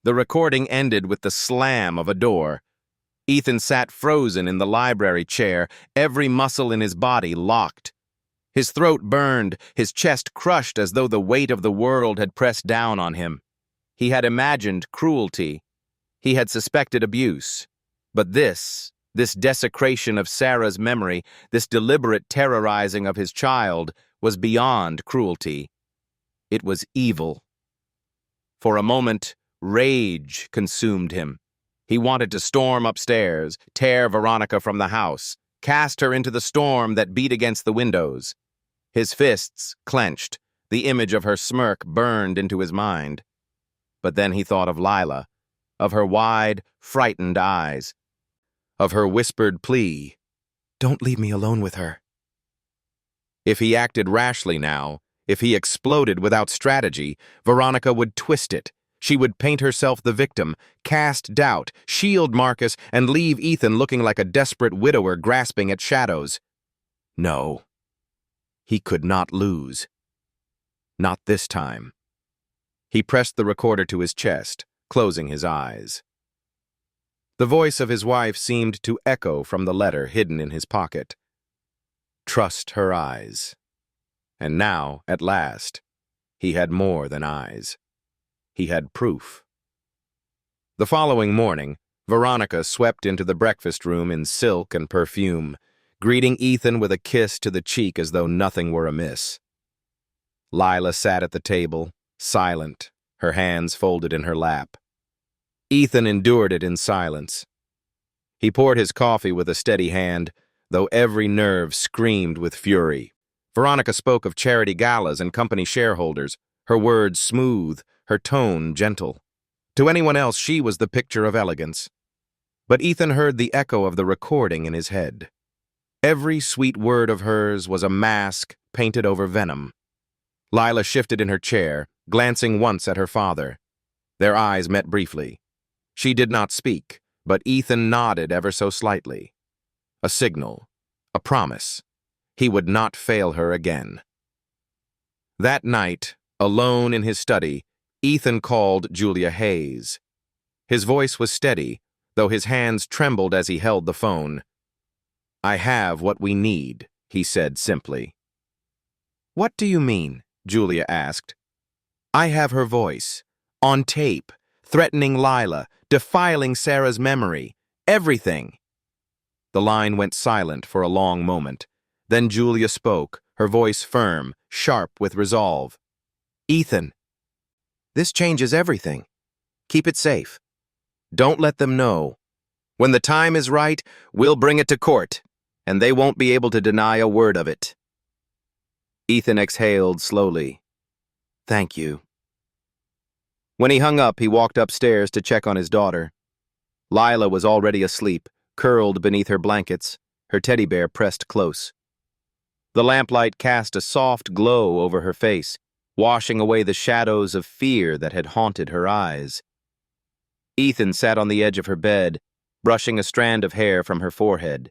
The recording ended with the slam of a door. Ethan sat frozen in the library chair, every muscle in his body locked. His throat burned, his chest crushed as though the weight of the world had pressed down on him. He had imagined cruelty. He had suspected abuse. But this desecration of Sarah's memory, this deliberate terrorizing of his child, was beyond cruelty. It was evil. For a moment, rage consumed him. He wanted to storm upstairs, tear Veronica from the house, cast her into the storm that beat against the windows. His fists clenched. The image of her smirk burned into his mind. But then he thought of Lila, of her wide, frightened eyes, of her whispered plea, "Don't leave me alone with her." If he acted rashly now, if he exploded without strategy, Veronica would twist it. She would paint herself the victim, cast doubt, shield Marcus, and leave Ethan looking like a desperate widower grasping at shadows. No. He could not lose. Not this time. He pressed the recorder to his chest, closing his eyes. The voice of his wife seemed to echo from the letter hidden in his pocket. Trust her eyes. And now, at last, he had more than eyes. He had proof. The following morning, Veronica swept into the breakfast room in silk and perfume, greeting Ethan with a kiss to the cheek as though nothing were amiss. Lila sat at the table, silent, her hands folded in her lap. Ethan endured it in silence. He poured his coffee with a steady hand, though every nerve screamed with fury. Veronica spoke of charity galas and company shareholders, her words smooth, her tone gentle. To anyone else, she was the picture of elegance. But Ethan heard the echo of the recording in his head. Every sweet word of hers was a mask painted over venom. Lila shifted in her chair, glancing once at her father. Their eyes met briefly. She did not speak, but Ethan nodded ever so slightly. A signal, a promise. He would not fail her again. That night, alone in his study, Ethan called Julia Hayes. His voice was steady, though his hands trembled as he held the phone. "I have what we need," he said simply. "What do you mean?" Julia asked. "I have her voice, on tape, threatening Lila, defiling Sarah's memory, everything." The line went silent for a long moment. Then Julia spoke, her voice firm, sharp with resolve. "Ethan, this changes everything. Keep it safe. Don't let them know. When the time is right, we'll bring it to court, and they won't be able to deny a word of it." Ethan exhaled slowly. "Thank you." When he hung up, he walked upstairs to check on his daughter. Lila was already asleep, curled beneath her blankets, her teddy bear pressed close. The lamplight cast a soft glow over her face, washing away the shadows of fear that had haunted her eyes. Ethan sat on the edge of her bed, brushing a strand of hair from her forehead.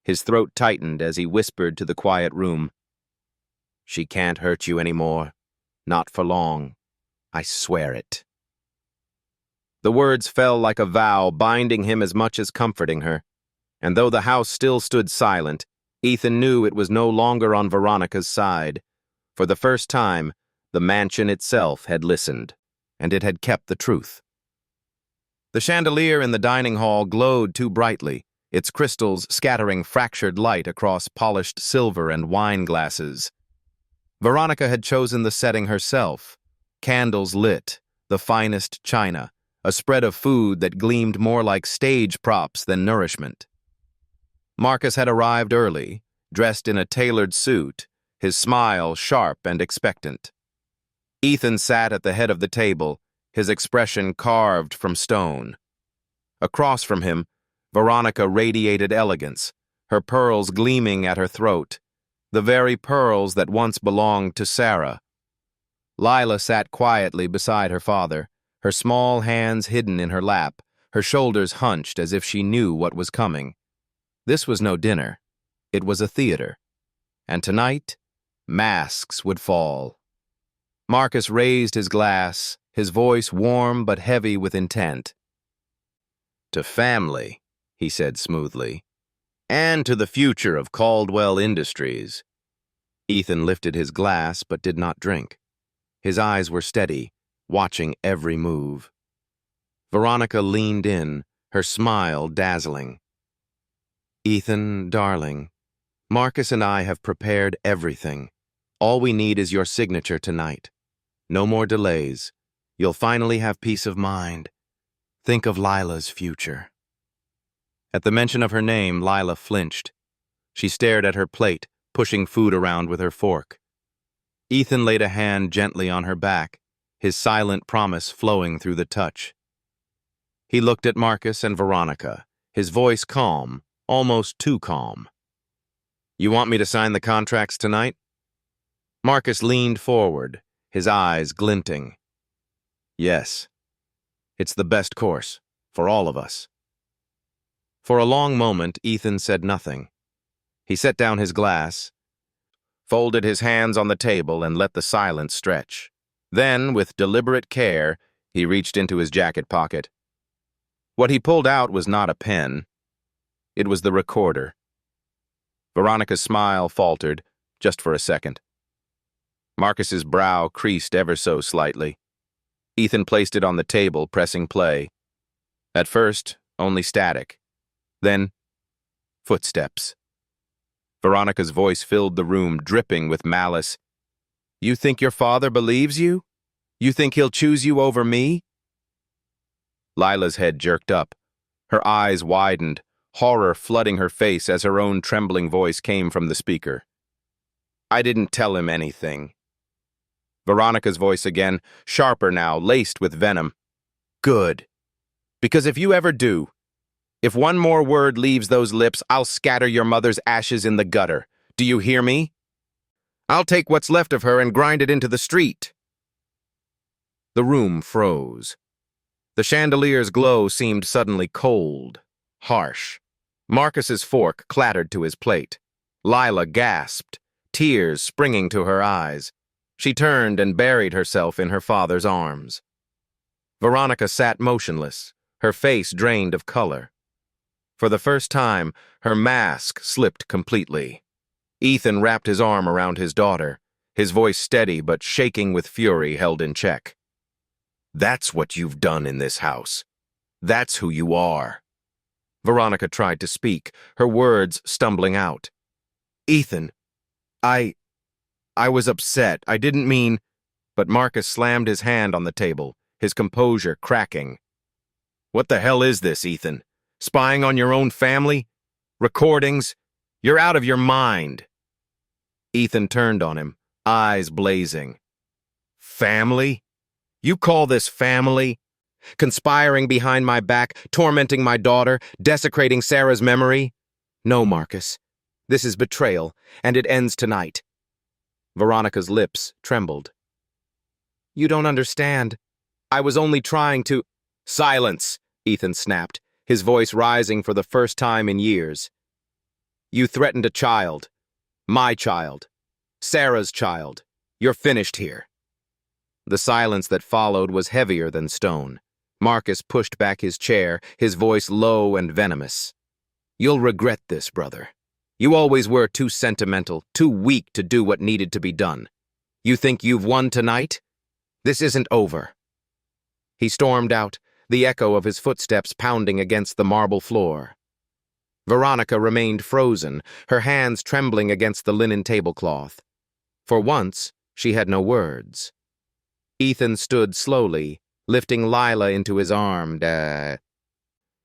His throat tightened as he whispered to the quiet room. "She can't hurt you anymore. Not for long. I swear it." The words fell like a vow, binding him as much as comforting her. And though the house still stood silent, Ethan knew it was no longer on Veronica's side. For the first time, the mansion itself had listened, and it had kept the truth. The chandelier in the dining hall glowed too brightly, its crystals scattering fractured light across polished silver and wine glasses. Veronica had chosen the setting herself, candles lit, the finest china, a spread of food that gleamed more like stage props than nourishment. Marcus had arrived early, dressed in a tailored suit, his smile sharp and expectant. Ethan sat at the head of the table, his expression carved from stone. Across from him, Veronica radiated elegance, her pearls gleaming at her throat, the very pearls that once belonged to Sarah. Lila sat quietly beside her father, her small hands hidden in her lap, her shoulders hunched as if she knew what was coming. This was no dinner. It was a theater. And tonight, masks would fall. Marcus raised his glass, his voice warm but heavy with intent. "To family," he said smoothly, "and to the future of Caldwell Industries." Ethan lifted his glass but did not drink. His eyes were steady, watching every move. Veronica leaned in, her smile dazzling. "Ethan, darling, Marcus and I have prepared everything. All we need is your signature tonight. No more delays. You'll finally have peace of mind. Think of Lila's future." At the mention of her name, Lila flinched. She stared at her plate, pushing food around with her fork. Ethan laid a hand gently on her back, his silent promise flowing through the touch. He looked at Marcus and Veronica, his voice calm, almost too calm. "You want me to sign the contracts tonight?" Marcus leaned forward, his eyes glinting. "Yes. It's the best course, for all of us." For a long moment, Ethan said nothing. He set down his glass, folded his hands on the table, and let the silence stretch. Then, with deliberate care, he reached into his jacket pocket. What he pulled out was not a pen. It was the recorder. Veronica's smile faltered, just for a second. Marcus's brow creased ever so slightly. Ethan placed it on the table, pressing play. At first, only static. Then, footsteps. Veronica's voice filled the room, dripping with malice. "You think your father believes you? You think he'll choose you over me?" Lila's head jerked up. Her eyes widened, horror flooding her face as her own trembling voice came from the speaker. "I didn't tell him anything." Veronica's voice again, sharper now, laced with venom. "Good. Because if you ever do, if one more word leaves those lips, I'll scatter your mother's ashes in the gutter. Do you hear me? I'll take what's left of her and grind it into the street." The room froze. The chandelier's glow seemed suddenly cold, harsh. Marcus's fork clattered to his plate. Lila gasped, tears springing to her eyes. She turned and buried herself in her father's arms. Veronica sat motionless, her face drained of color. For the first time, her mask slipped completely. Ethan wrapped his arm around his daughter, his voice steady but shaking with fury held in check. "That's what you've done in this house. That's who you are." Veronica tried to speak, her words stumbling out. "Ethan, I was upset. I didn't mean—" But Marcus slammed his hand on the table, his composure cracking. "What the hell is this, Ethan? Spying on your own family? Recordings? You're out of your mind." Ethan turned on him, eyes blazing. "Family? You call this family? Conspiring behind my back, tormenting my daughter, desecrating Sarah's memory? No, Marcus. This is betrayal, and it ends tonight." Veronica's lips trembled. "You don't understand. I was only trying to—" "Silence!" Ethan snapped, his voice rising for the first time in years. You threatened a child. My child. Sarah's child. You're finished here." The silence that followed was heavier than stone. Marcus pushed back his chair, his voice low and venomous. "You'll regret this, brother. You always were too sentimental, too weak to do what needed to be done. You think you've won tonight? This isn't over." He stormed out, the echo of his footsteps pounding against the marble floor. Veronica remained frozen, her hands trembling against the linen tablecloth. For once, she had no words. Ethan stood slowly, lifting Lila into his arm.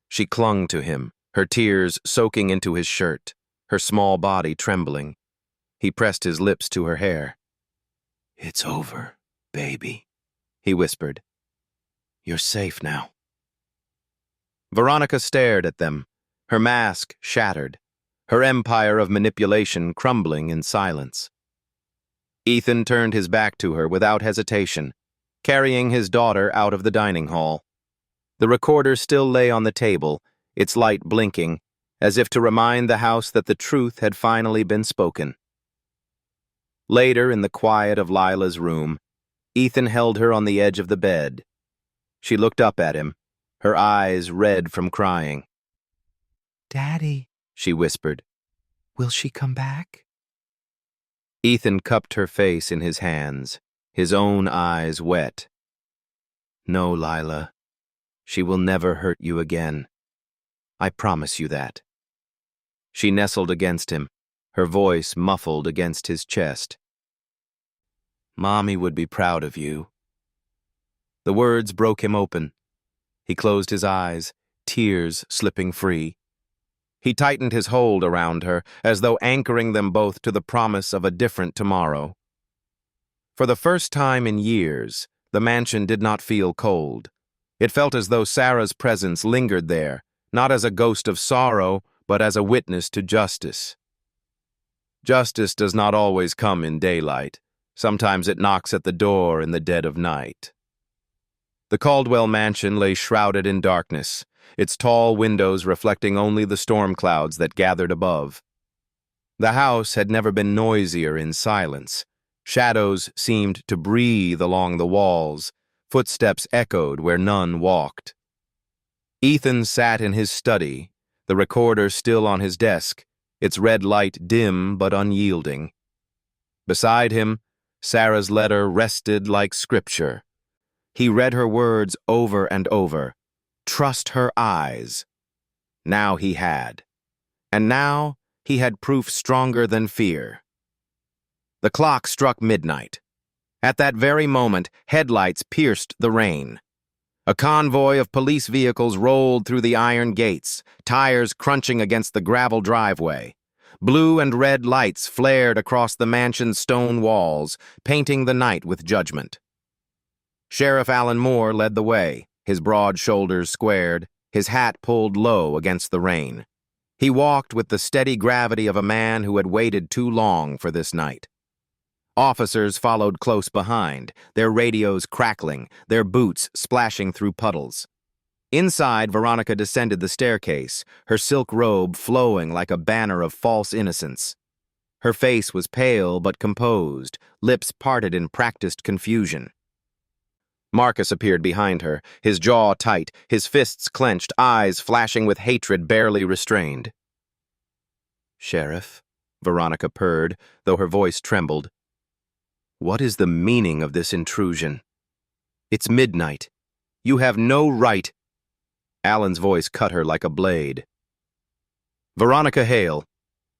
She clung to him, her tears soaking into his shirt, her small body trembling. He pressed his lips to her hair. "It's over, baby," he whispered. "You're safe now." Veronica stared at them, her mask shattered, her empire of manipulation crumbling in silence. Ethan turned his back to her without hesitation, carrying his daughter out of the dining hall. The recorder still lay on the table, its light blinking, as if to remind the house that the truth had finally been spoken. Later, in the quiet of Lila's room, Ethan held her on the edge of the bed. She looked up at him, her eyes red from crying. "Daddy," she whispered, "will she come back?" Ethan cupped her face in his hands, his own eyes wet. "No, Lila. She will never hurt you again. I promise you that." She nestled against him, her voice muffled against his chest. "Mommy would be proud of you." The words broke him open. He closed his eyes, tears slipping free. He tightened his hold around her, as though anchoring them both to the promise of a different tomorrow. For the first time in years, the mansion did not feel cold. It felt as though Sarah's presence lingered there, not as a ghost of sorrow, but as a witness to justice. Justice does not always come in daylight. Sometimes it knocks at the door in the dead of night. The Caldwell mansion lay shrouded in darkness, its tall windows reflecting only the storm clouds that gathered above. The house had never been noisier in silence. Shadows seemed to breathe along the walls, footsteps echoed where none walked. Ethan sat in his study, the recorder still on his desk, its red light dim but unyielding. Beside him, Sarah's letter rested like scripture. He read her words over and over. Trust her eyes. Now he had. And now he had proof stronger than fear. The clock struck midnight. At that very moment, headlights pierced the rain. A convoy of police vehicles rolled through the iron gates, tires crunching against the gravel driveway. Blue and red lights flared across the mansion's stone walls, painting the night with judgment. Sheriff Alan Moore led the way, his broad shoulders squared, his hat pulled low against the rain. He walked with the steady gravity of a man who had waited too long for this night. Officers followed close behind, their radios crackling, their boots splashing through puddles. Inside, Veronica descended the staircase, her silk robe flowing like a banner of false innocence. Her face was pale but composed, lips parted in practiced confusion. Marcus appeared behind her, his jaw tight, his fists clenched, eyes flashing with hatred barely restrained. "Sheriff," Veronica purred, though her voice trembled. "What is the meaning of this intrusion? It's midnight. You have no right—" Alan's voice cut her like a blade. "Veronica Hale,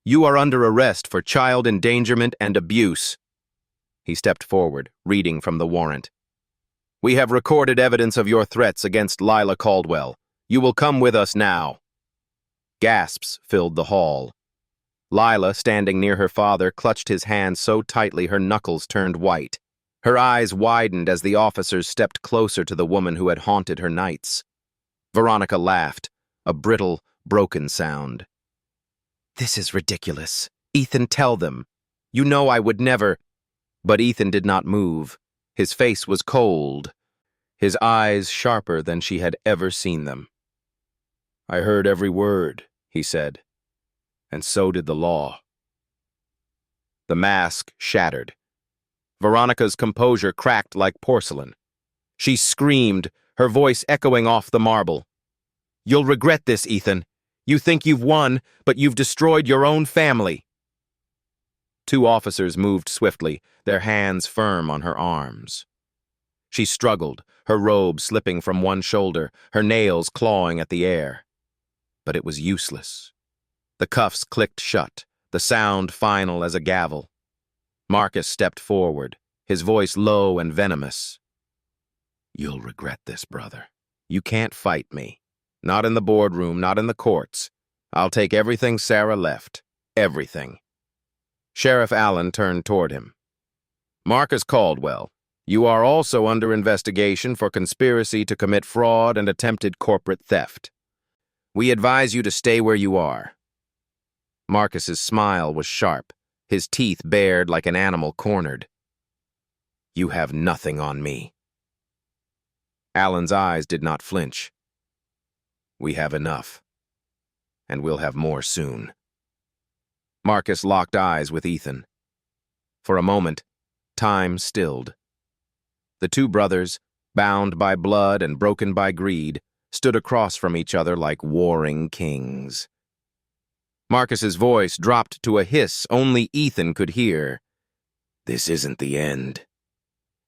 you are under arrest for child endangerment and abuse." He stepped forward, reading from the warrant. "We have recorded evidence of your threats against Lila Caldwell. You will come with us now." Gasps filled the hall. Lila, standing near her father, clutched his hand so tightly her knuckles turned white. Her eyes widened as the officers stepped closer to the woman who had haunted her nights. Veronica laughed, a brittle, broken sound. "This is ridiculous. Ethan, tell them. You know I would never—" But Ethan did not move. His face was cold, his eyes sharper than she had ever seen them. "I heard every word," he said. and so did the law. The mask shattered. Veronica's composure cracked like porcelain. She screamed, her voice echoing off the marble. "You'll regret this, Ethan. You think you've won, but you've destroyed your own family." Two officers moved swiftly, their hands firm on her arms. She struggled, her robe slipping from one shoulder, her nails clawing at the air. But it was useless. The cuffs clicked shut, the sound final as a gavel. Marcus stepped forward, his voice low and venomous. "You'll regret this, brother. You can't fight me. Not in the boardroom, not in the courts. I'll take everything Sarah left. Everything." Sheriff Allen turned toward him. "Marcus Caldwell, you are also under investigation for conspiracy to commit fraud and attempted corporate theft. We advise you to stay where you are." Marcus's smile was sharp, his teeth bared like an animal cornered. "You have nothing on me." Allen's eyes did not flinch. "We have enough, and we'll have more soon." Marcus locked eyes with Ethan. For a moment, time stilled. The two brothers, bound by blood and broken by greed, stood across from each other like warring kings. Marcus's voice dropped to a hiss only Ethan could hear. "This isn't the end."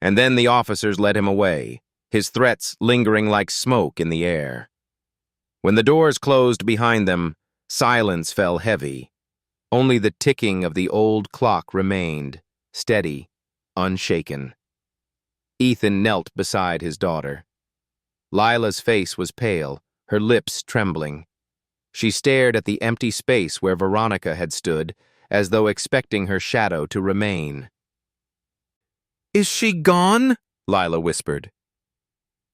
And then the officers led him away, his threats lingering like smoke in the air. When the doors closed behind them, silence fell heavy. Only the ticking of the old clock remained, steady, unshaken. Ethan knelt beside his daughter. Lila's face was pale, her lips trembling. She stared at the empty space where Veronica had stood, as though expecting her shadow to remain. "Is she gone?" Lila whispered.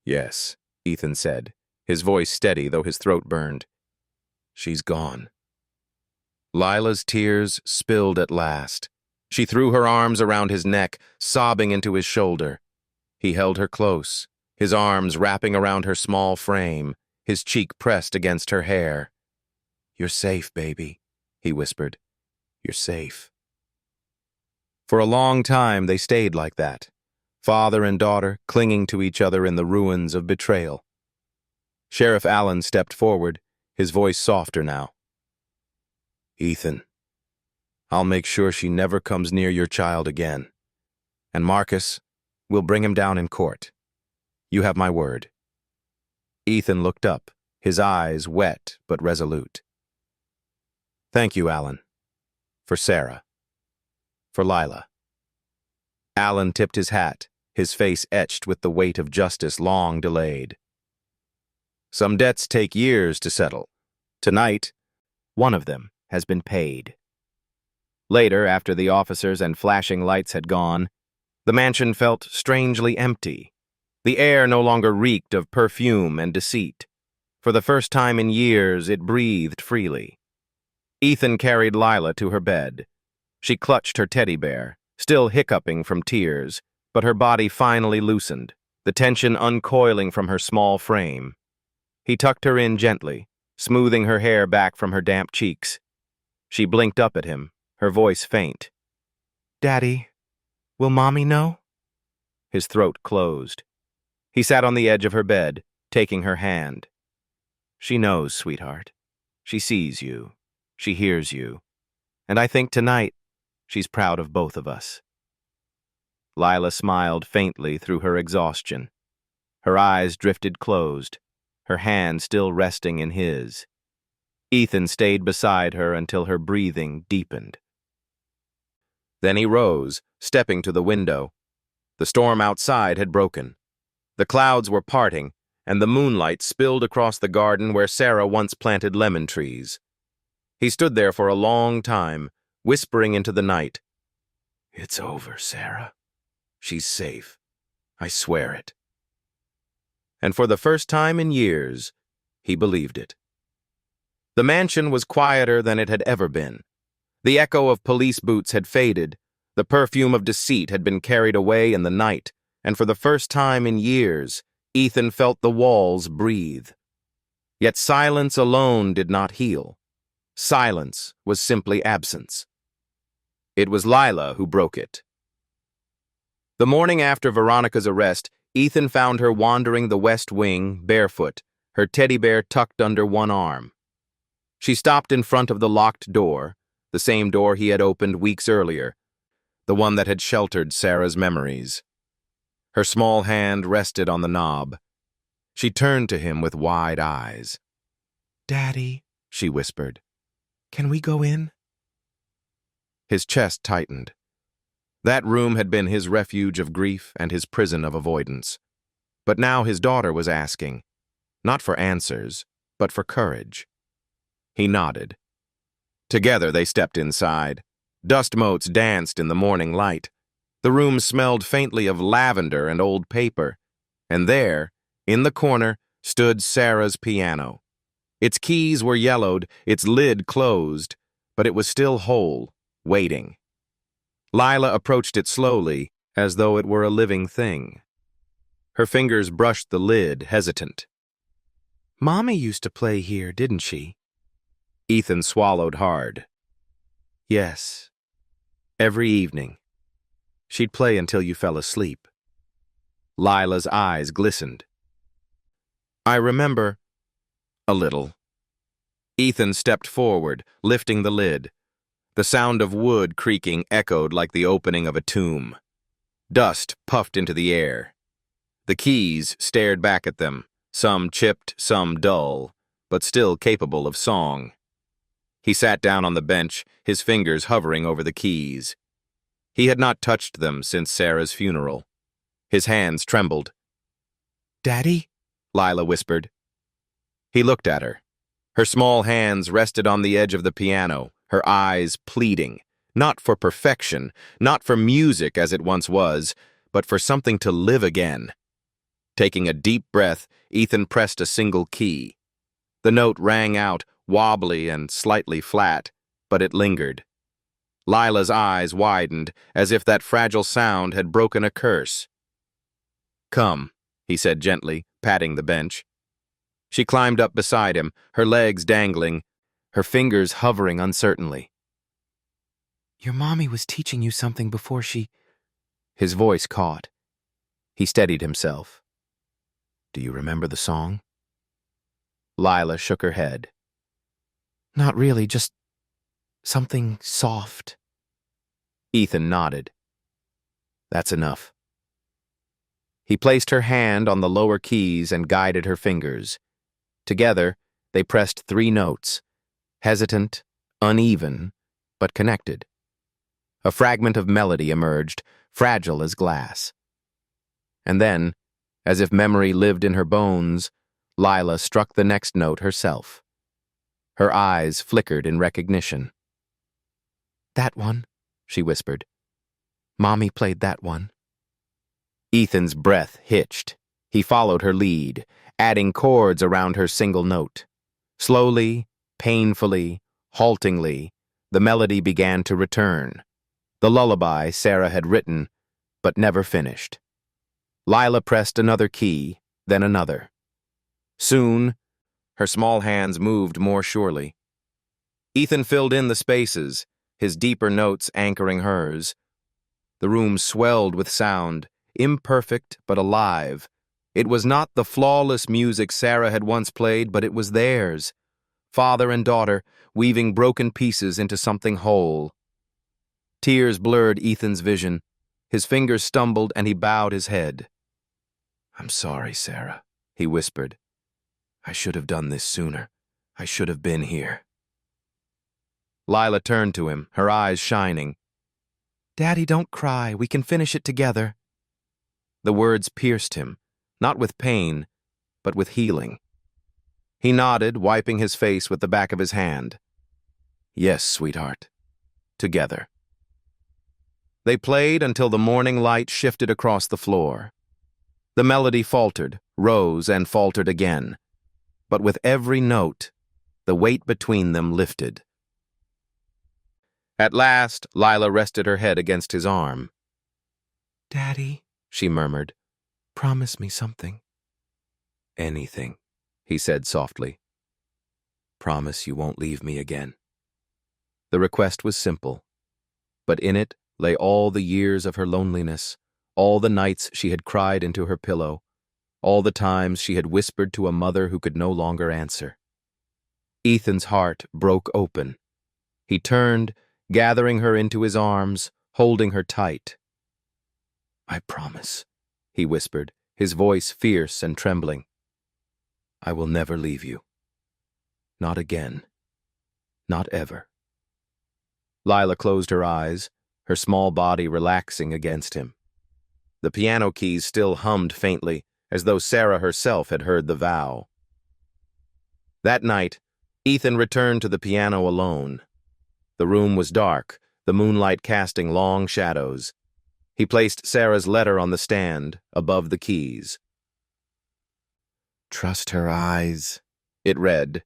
"Yes," Ethan said, his voice steady though his throat burned. "She's gone." Lila's tears spilled at last. She threw her arms around his neck, sobbing into his shoulder. He held her close, his arms wrapping around her small frame, his cheek pressed against her hair. "You're safe, baby," he whispered. "You're safe." For a long time they stayed like that, father and daughter clinging to each other in the ruins of betrayal. Sheriff Allen stepped forward, his voice softer now. "Ethan, I'll make sure she never comes near your child again. And Marcus, we'll bring him down in court. You have my word." Ethan looked up, his eyes wet but resolute. "Thank you, Allen. For Sarah. For Lila." Allen tipped his hat, his face etched with the weight of justice long delayed. "Some debts take years to settle. Tonight, one of them has been paid." Later, after the officers and flashing lights had gone, the mansion felt strangely empty. The air no longer reeked of perfume and deceit. For the first time in years, it breathed freely. Ethan carried Lila to her bed. She clutched her teddy bear, still hiccuping from tears, but her body finally loosened, the tension uncoiling from her small frame. He tucked her in gently, smoothing her hair back from her damp cheeks. She blinked up at him, her voice faint. "Daddy, will Mommy know?" His throat closed. He sat on the edge of her bed, taking her hand. "She knows, sweetheart. She sees you. She hears you. And I think tonight, she's proud of both of us." Lila smiled faintly through her exhaustion. Her eyes drifted closed, her hand still resting in his. Ethan stayed beside her until her breathing deepened. Then he rose, stepping to the window. The storm outside had broken. The clouds were parting, and the moonlight spilled across the garden where Sarah once planted lemon trees. He stood there for a long time, whispering into the night. "It's over, Sarah. She's safe. I swear it." And for the first time in years, he believed it. The mansion was quieter than it had ever been. The echo of police boots had faded, the perfume of deceit had been carried away in the night, and for the first time in years, Ethan felt the walls breathe. Yet silence alone did not heal. Silence was simply absence. It was Lila who broke it. The morning after Veronica's arrest, Ethan found her wandering the West Wing, barefoot, her teddy bear tucked under one arm. She stopped in front of the locked door, the same door he had opened weeks earlier, the one that had sheltered Sarah's memories. Her small hand rested on the knob. She turned to him with wide eyes. "Daddy," she whispered, "can we go in?" His chest tightened. That room had been his refuge of grief and his prison of avoidance. But now his daughter was asking, not for answers, but for courage. He nodded. Together they stepped inside. Dust motes danced in the morning light. The room smelled faintly of lavender and old paper. And there, in the corner, stood Sarah's piano. Its keys were yellowed, its lid closed, but it was still whole, waiting. Lila approached it slowly, as though it were a living thing. Her fingers brushed the lid, hesitant. "Mommy used to play here, didn't she?" Ethan swallowed hard. "Yes. Every evening. She'd play until you fell asleep." Lila's eyes glistened. "I remember a little." Ethan stepped forward, lifting the lid. The sound of wood creaking echoed like the opening of a tomb. Dust puffed into the air. The keys stared back at them, some chipped, some dull, but still capable of song. He sat down on the bench, his fingers hovering over the keys. He had not touched them since Sarah's funeral. His hands trembled. "Daddy?" Lila whispered. He looked at her. Her small hands rested on the edge of the piano, her eyes pleading, not for perfection, not for music as it once was, but for something to live again. Taking a deep breath, Ethan pressed a single key. The note rang out, wobbly and slightly flat, but it lingered. Lila's eyes widened, as if that fragile sound had broken a curse. "Come," he said gently, patting the bench. She climbed up beside him, her legs dangling, her fingers hovering uncertainly. "Your mommy was teaching you something before she—" His voice caught. He steadied himself. "Do you remember the song?" Lila shook her head. "Not really, just something soft." Ethan nodded. "That's enough." He placed her hand on the lower keys and guided her fingers. Together, they pressed 3 notes, hesitant, uneven, but connected. A fragment of melody emerged, fragile as glass. And then, as if memory lived in her bones, Lila struck the next note herself. Her eyes flickered in recognition. "That one," she whispered. "Mommy played that one." Ethan's breath hitched. He followed her lead, adding chords around her single note. Slowly, painfully, haltingly, the melody began to return. The lullaby Sarah had written, but never finished. Lila pressed another key, then another. Soon, her small hands moved more surely. Ethan filled in the spaces, his deeper notes anchoring hers. The room swelled with sound, imperfect but alive. It was not the flawless music Sarah had once played, but it was theirs. Father and daughter, weaving broken pieces into something whole. Tears blurred Ethan's vision. His fingers stumbled and he bowed his head. "I'm sorry, Sarah," he whispered. "I should have done this sooner. I should have been here." Lila turned to him, her eyes shining. "Daddy, don't cry. We can finish it together." The words pierced him, not with pain, but with healing. He nodded, wiping his face with the back of his hand. "Yes, sweetheart. Together." They played until the morning light shifted across the floor. The melody faltered, rose, and faltered again. But with every note, the weight between them lifted. At last, Lila rested her head against his arm. "Daddy," she murmured, "promise me something." "Anything," he said softly. "Promise you won't leave me again." The request was simple, but in it lay all the years of her loneliness, all the nights she had cried into her pillow, all the times she had whispered to a mother who could no longer answer. Ethan's heart broke open. He turned, gathering her into his arms, holding her tight. "I promise," he whispered, his voice fierce and trembling. "I will never leave you. Not again. Not ever." Lila closed her eyes, her small body relaxing against him. The piano keys still hummed faintly, as though Sarah herself had heard the vow. That night, Ethan returned to the piano alone. The room was dark, the moonlight casting long shadows. He placed Sarah's letter on the stand, above the keys. "Trust her eyes," it read.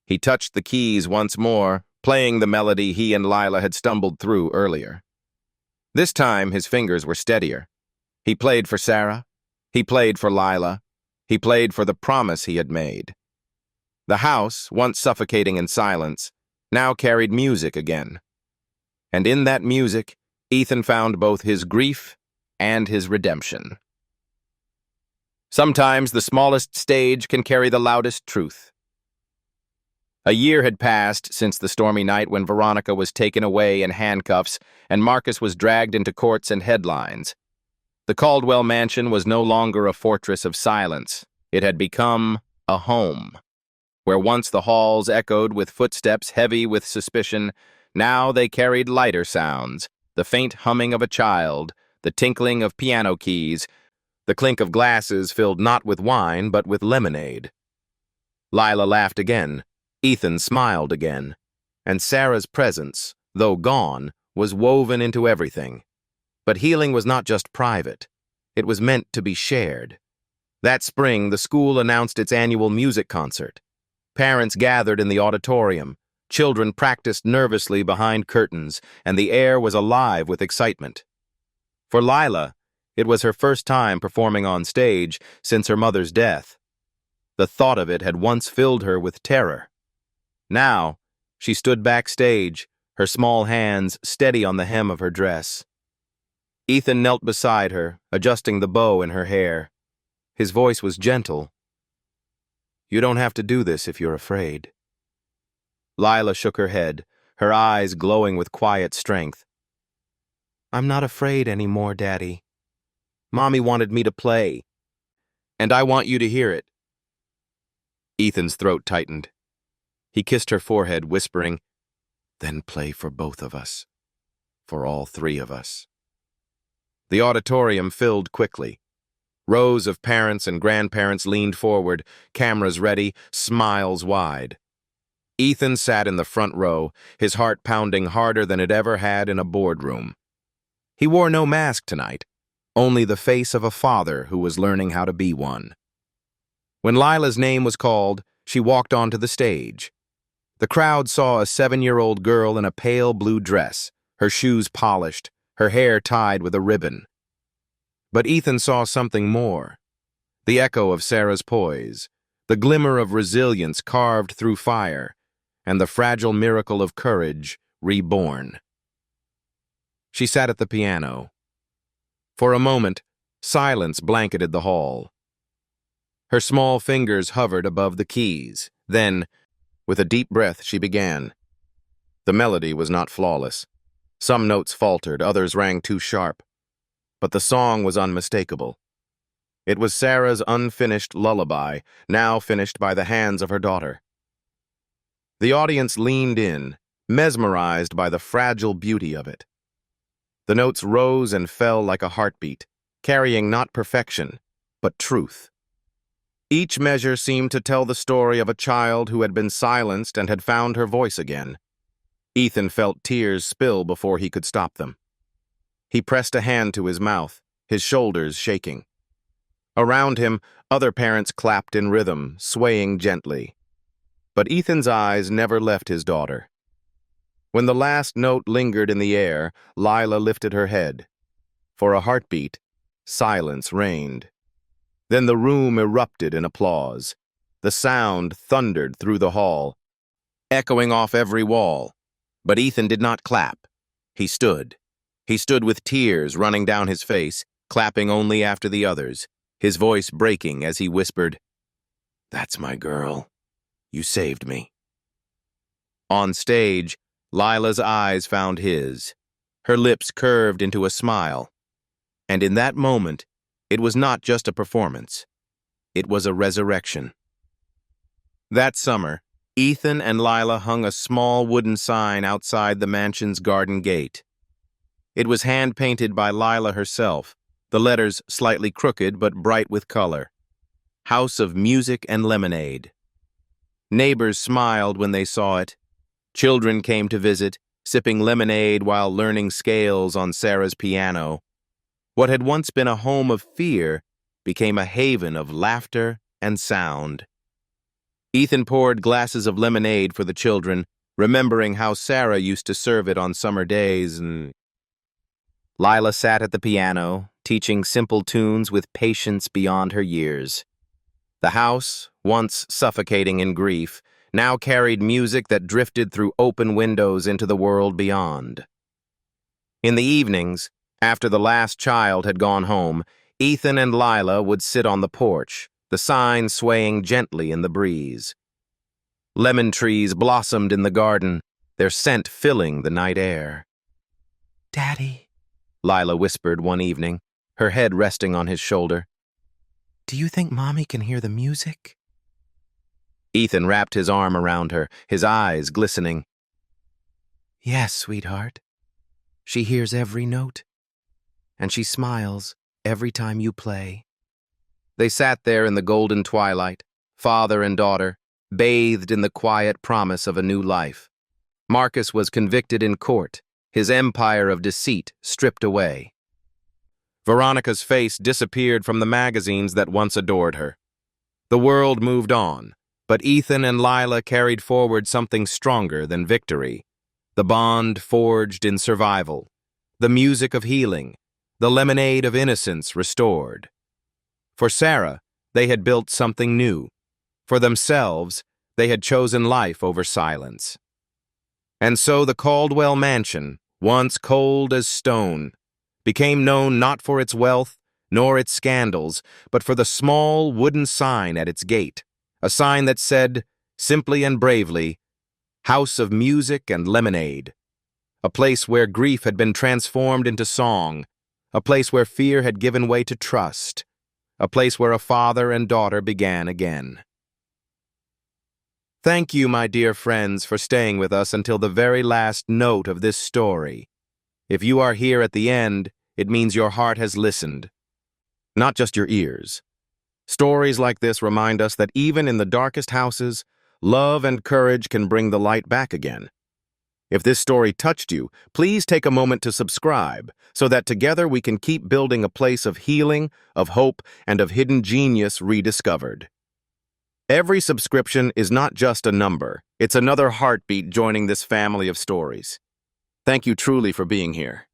He touched the keys once more, playing the melody he and Lila had stumbled through earlier. This time, his fingers were steadier. He played for Sarah. He played for Lila. He played for the promise he had made. The house, once suffocating in silence, now carried music again. And in that music, Ethan found both his grief and his redemption. Sometimes the smallest stage can carry the loudest truth. A year had passed since the stormy night when Veronica was taken away in handcuffs and Marcus was dragged into courts and headlines. The Caldwell mansion was no longer a fortress of silence. It had become a home. Where once the halls echoed with footsteps heavy with suspicion, now they carried lighter sounds, the faint humming of a child, the tinkling of piano keys, the clink of glasses filled not with wine but with lemonade. Lila laughed again. Ethan smiled again. And Sarah's presence, though gone, was woven into everything. But healing was not just private. It was meant to be shared. That spring, the school announced its annual music concert. Parents gathered in the auditorium. Children practiced nervously behind curtains, and the air was alive with excitement. For Lila, it was her first time performing on stage since her mother's death. The thought of it had once filled her with terror. Now, she stood backstage, her small hands steady on the hem of her dress. Ethan knelt beside her, adjusting the bow in her hair. His voice was gentle. "You don't have to do this if you're afraid." Lila shook her head, her eyes glowing with quiet strength. "I'm not afraid anymore, Daddy. Mommy wanted me to play, and I want you to hear it." Ethan's throat tightened. He kissed her forehead, whispering, "Then play for both of us. For all three of us." The auditorium filled quickly. Rows of parents and grandparents leaned forward, cameras ready, smiles wide. Ethan sat in the front row, his heart pounding harder than it ever had in a boardroom. He wore no mask tonight, only the face of a father who was learning how to be one. When Lila's name was called, she walked onto the stage. The crowd saw a 7-year-old girl in a pale blue dress, her shoes polished, her hair tied with a ribbon. But Ethan saw something more. The echo of Sarah's poise, the glimmer of resilience carved through fire, and the fragile miracle of courage reborn. She sat at the piano. For a moment, silence blanketed the hall. Her small fingers hovered above the keys. Then, with a deep breath, she began. The melody was not flawless. Some notes faltered, others rang too sharp. But the song was unmistakable. It was Sarah's unfinished lullaby, now finished by the hands of her daughter. The audience leaned in, mesmerized by the fragile beauty of it. The notes rose and fell like a heartbeat, carrying not perfection, but truth. Each measure seemed to tell the story of a child who had been silenced and had found her voice again. Ethan felt tears spill before he could stop them. He pressed a hand to his mouth, his shoulders shaking. Around him, other parents clapped in rhythm, swaying gently. But Ethan's eyes never left his daughter. When the last note lingered in the air, Lila lifted her head. For a heartbeat, silence reigned. Then the room erupted in applause. The sound thundered through the hall, echoing off every wall. But Ethan did not clap. He stood. He stood with tears running down his face, clapping only after the others, his voice breaking as he whispered, "That's my girl. You saved me." On stage, Lila's eyes found his. Her lips curved into a smile. And in that moment, it was not just a performance. It was a resurrection. That summer, Ethan and Lila hung a small wooden sign outside the mansion's garden gate. It was hand-painted by Lila herself, the letters slightly crooked but bright with color. House of Music and Lemonade. Neighbors smiled when they saw it. Children came to visit, sipping lemonade while learning scales on Sarah's piano. What had once been a home of fear became a haven of laughter and sound. Ethan poured glasses of lemonade for the children, remembering how Sarah used to serve it on summer days. Lila sat at the piano, teaching simple tunes with patience beyond her years. The house, once suffocating in grief, now carried music that drifted through open windows into the world beyond. In the evenings, after the last child had gone home, Ethan and Lila would sit on the porch, the sign swaying gently in the breeze. Lemon trees blossomed in the garden, their scent filling the night air. "Daddy," Lila whispered one evening, her head resting on his shoulder, "do you think Mommy can hear the music?" Ethan wrapped his arm around her, his eyes glistening. "Yes, sweetheart. She hears every note, and she smiles every time you play." They sat there in the golden twilight, father and daughter, bathed in the quiet promise of a new life. Marcus was convicted in court, his empire of deceit stripped away. Veronica's face disappeared from the magazines that once adored her. The world moved on, but Ethan and Lila carried forward something stronger than victory. The bond forged in survival, the music of healing, the lemonade of innocence restored. For Sarah, they had built something new. For themselves, they had chosen life over silence. And so the Caldwell mansion, once cold as stone, became known not for its wealth nor its scandals, but for the small wooden sign at its gate, a sign that said, simply and bravely, "House of Music and Lemonade," a place where grief had been transformed into song, a place where fear had given way to trust, a place where a father and daughter began again. Thank you, my dear friends, for staying with us until the very last note of this story. If you are here at the end, it means your heart has listened, not just your ears. Stories like this remind us that even in the darkest houses, love and courage can bring the light back again. If this story touched you, please take a moment to subscribe so that together we can keep building a place of healing, of hope, and of hidden genius rediscovered. Every subscription is not just a number, it's another heartbeat joining this family of stories. Thank you truly for being here.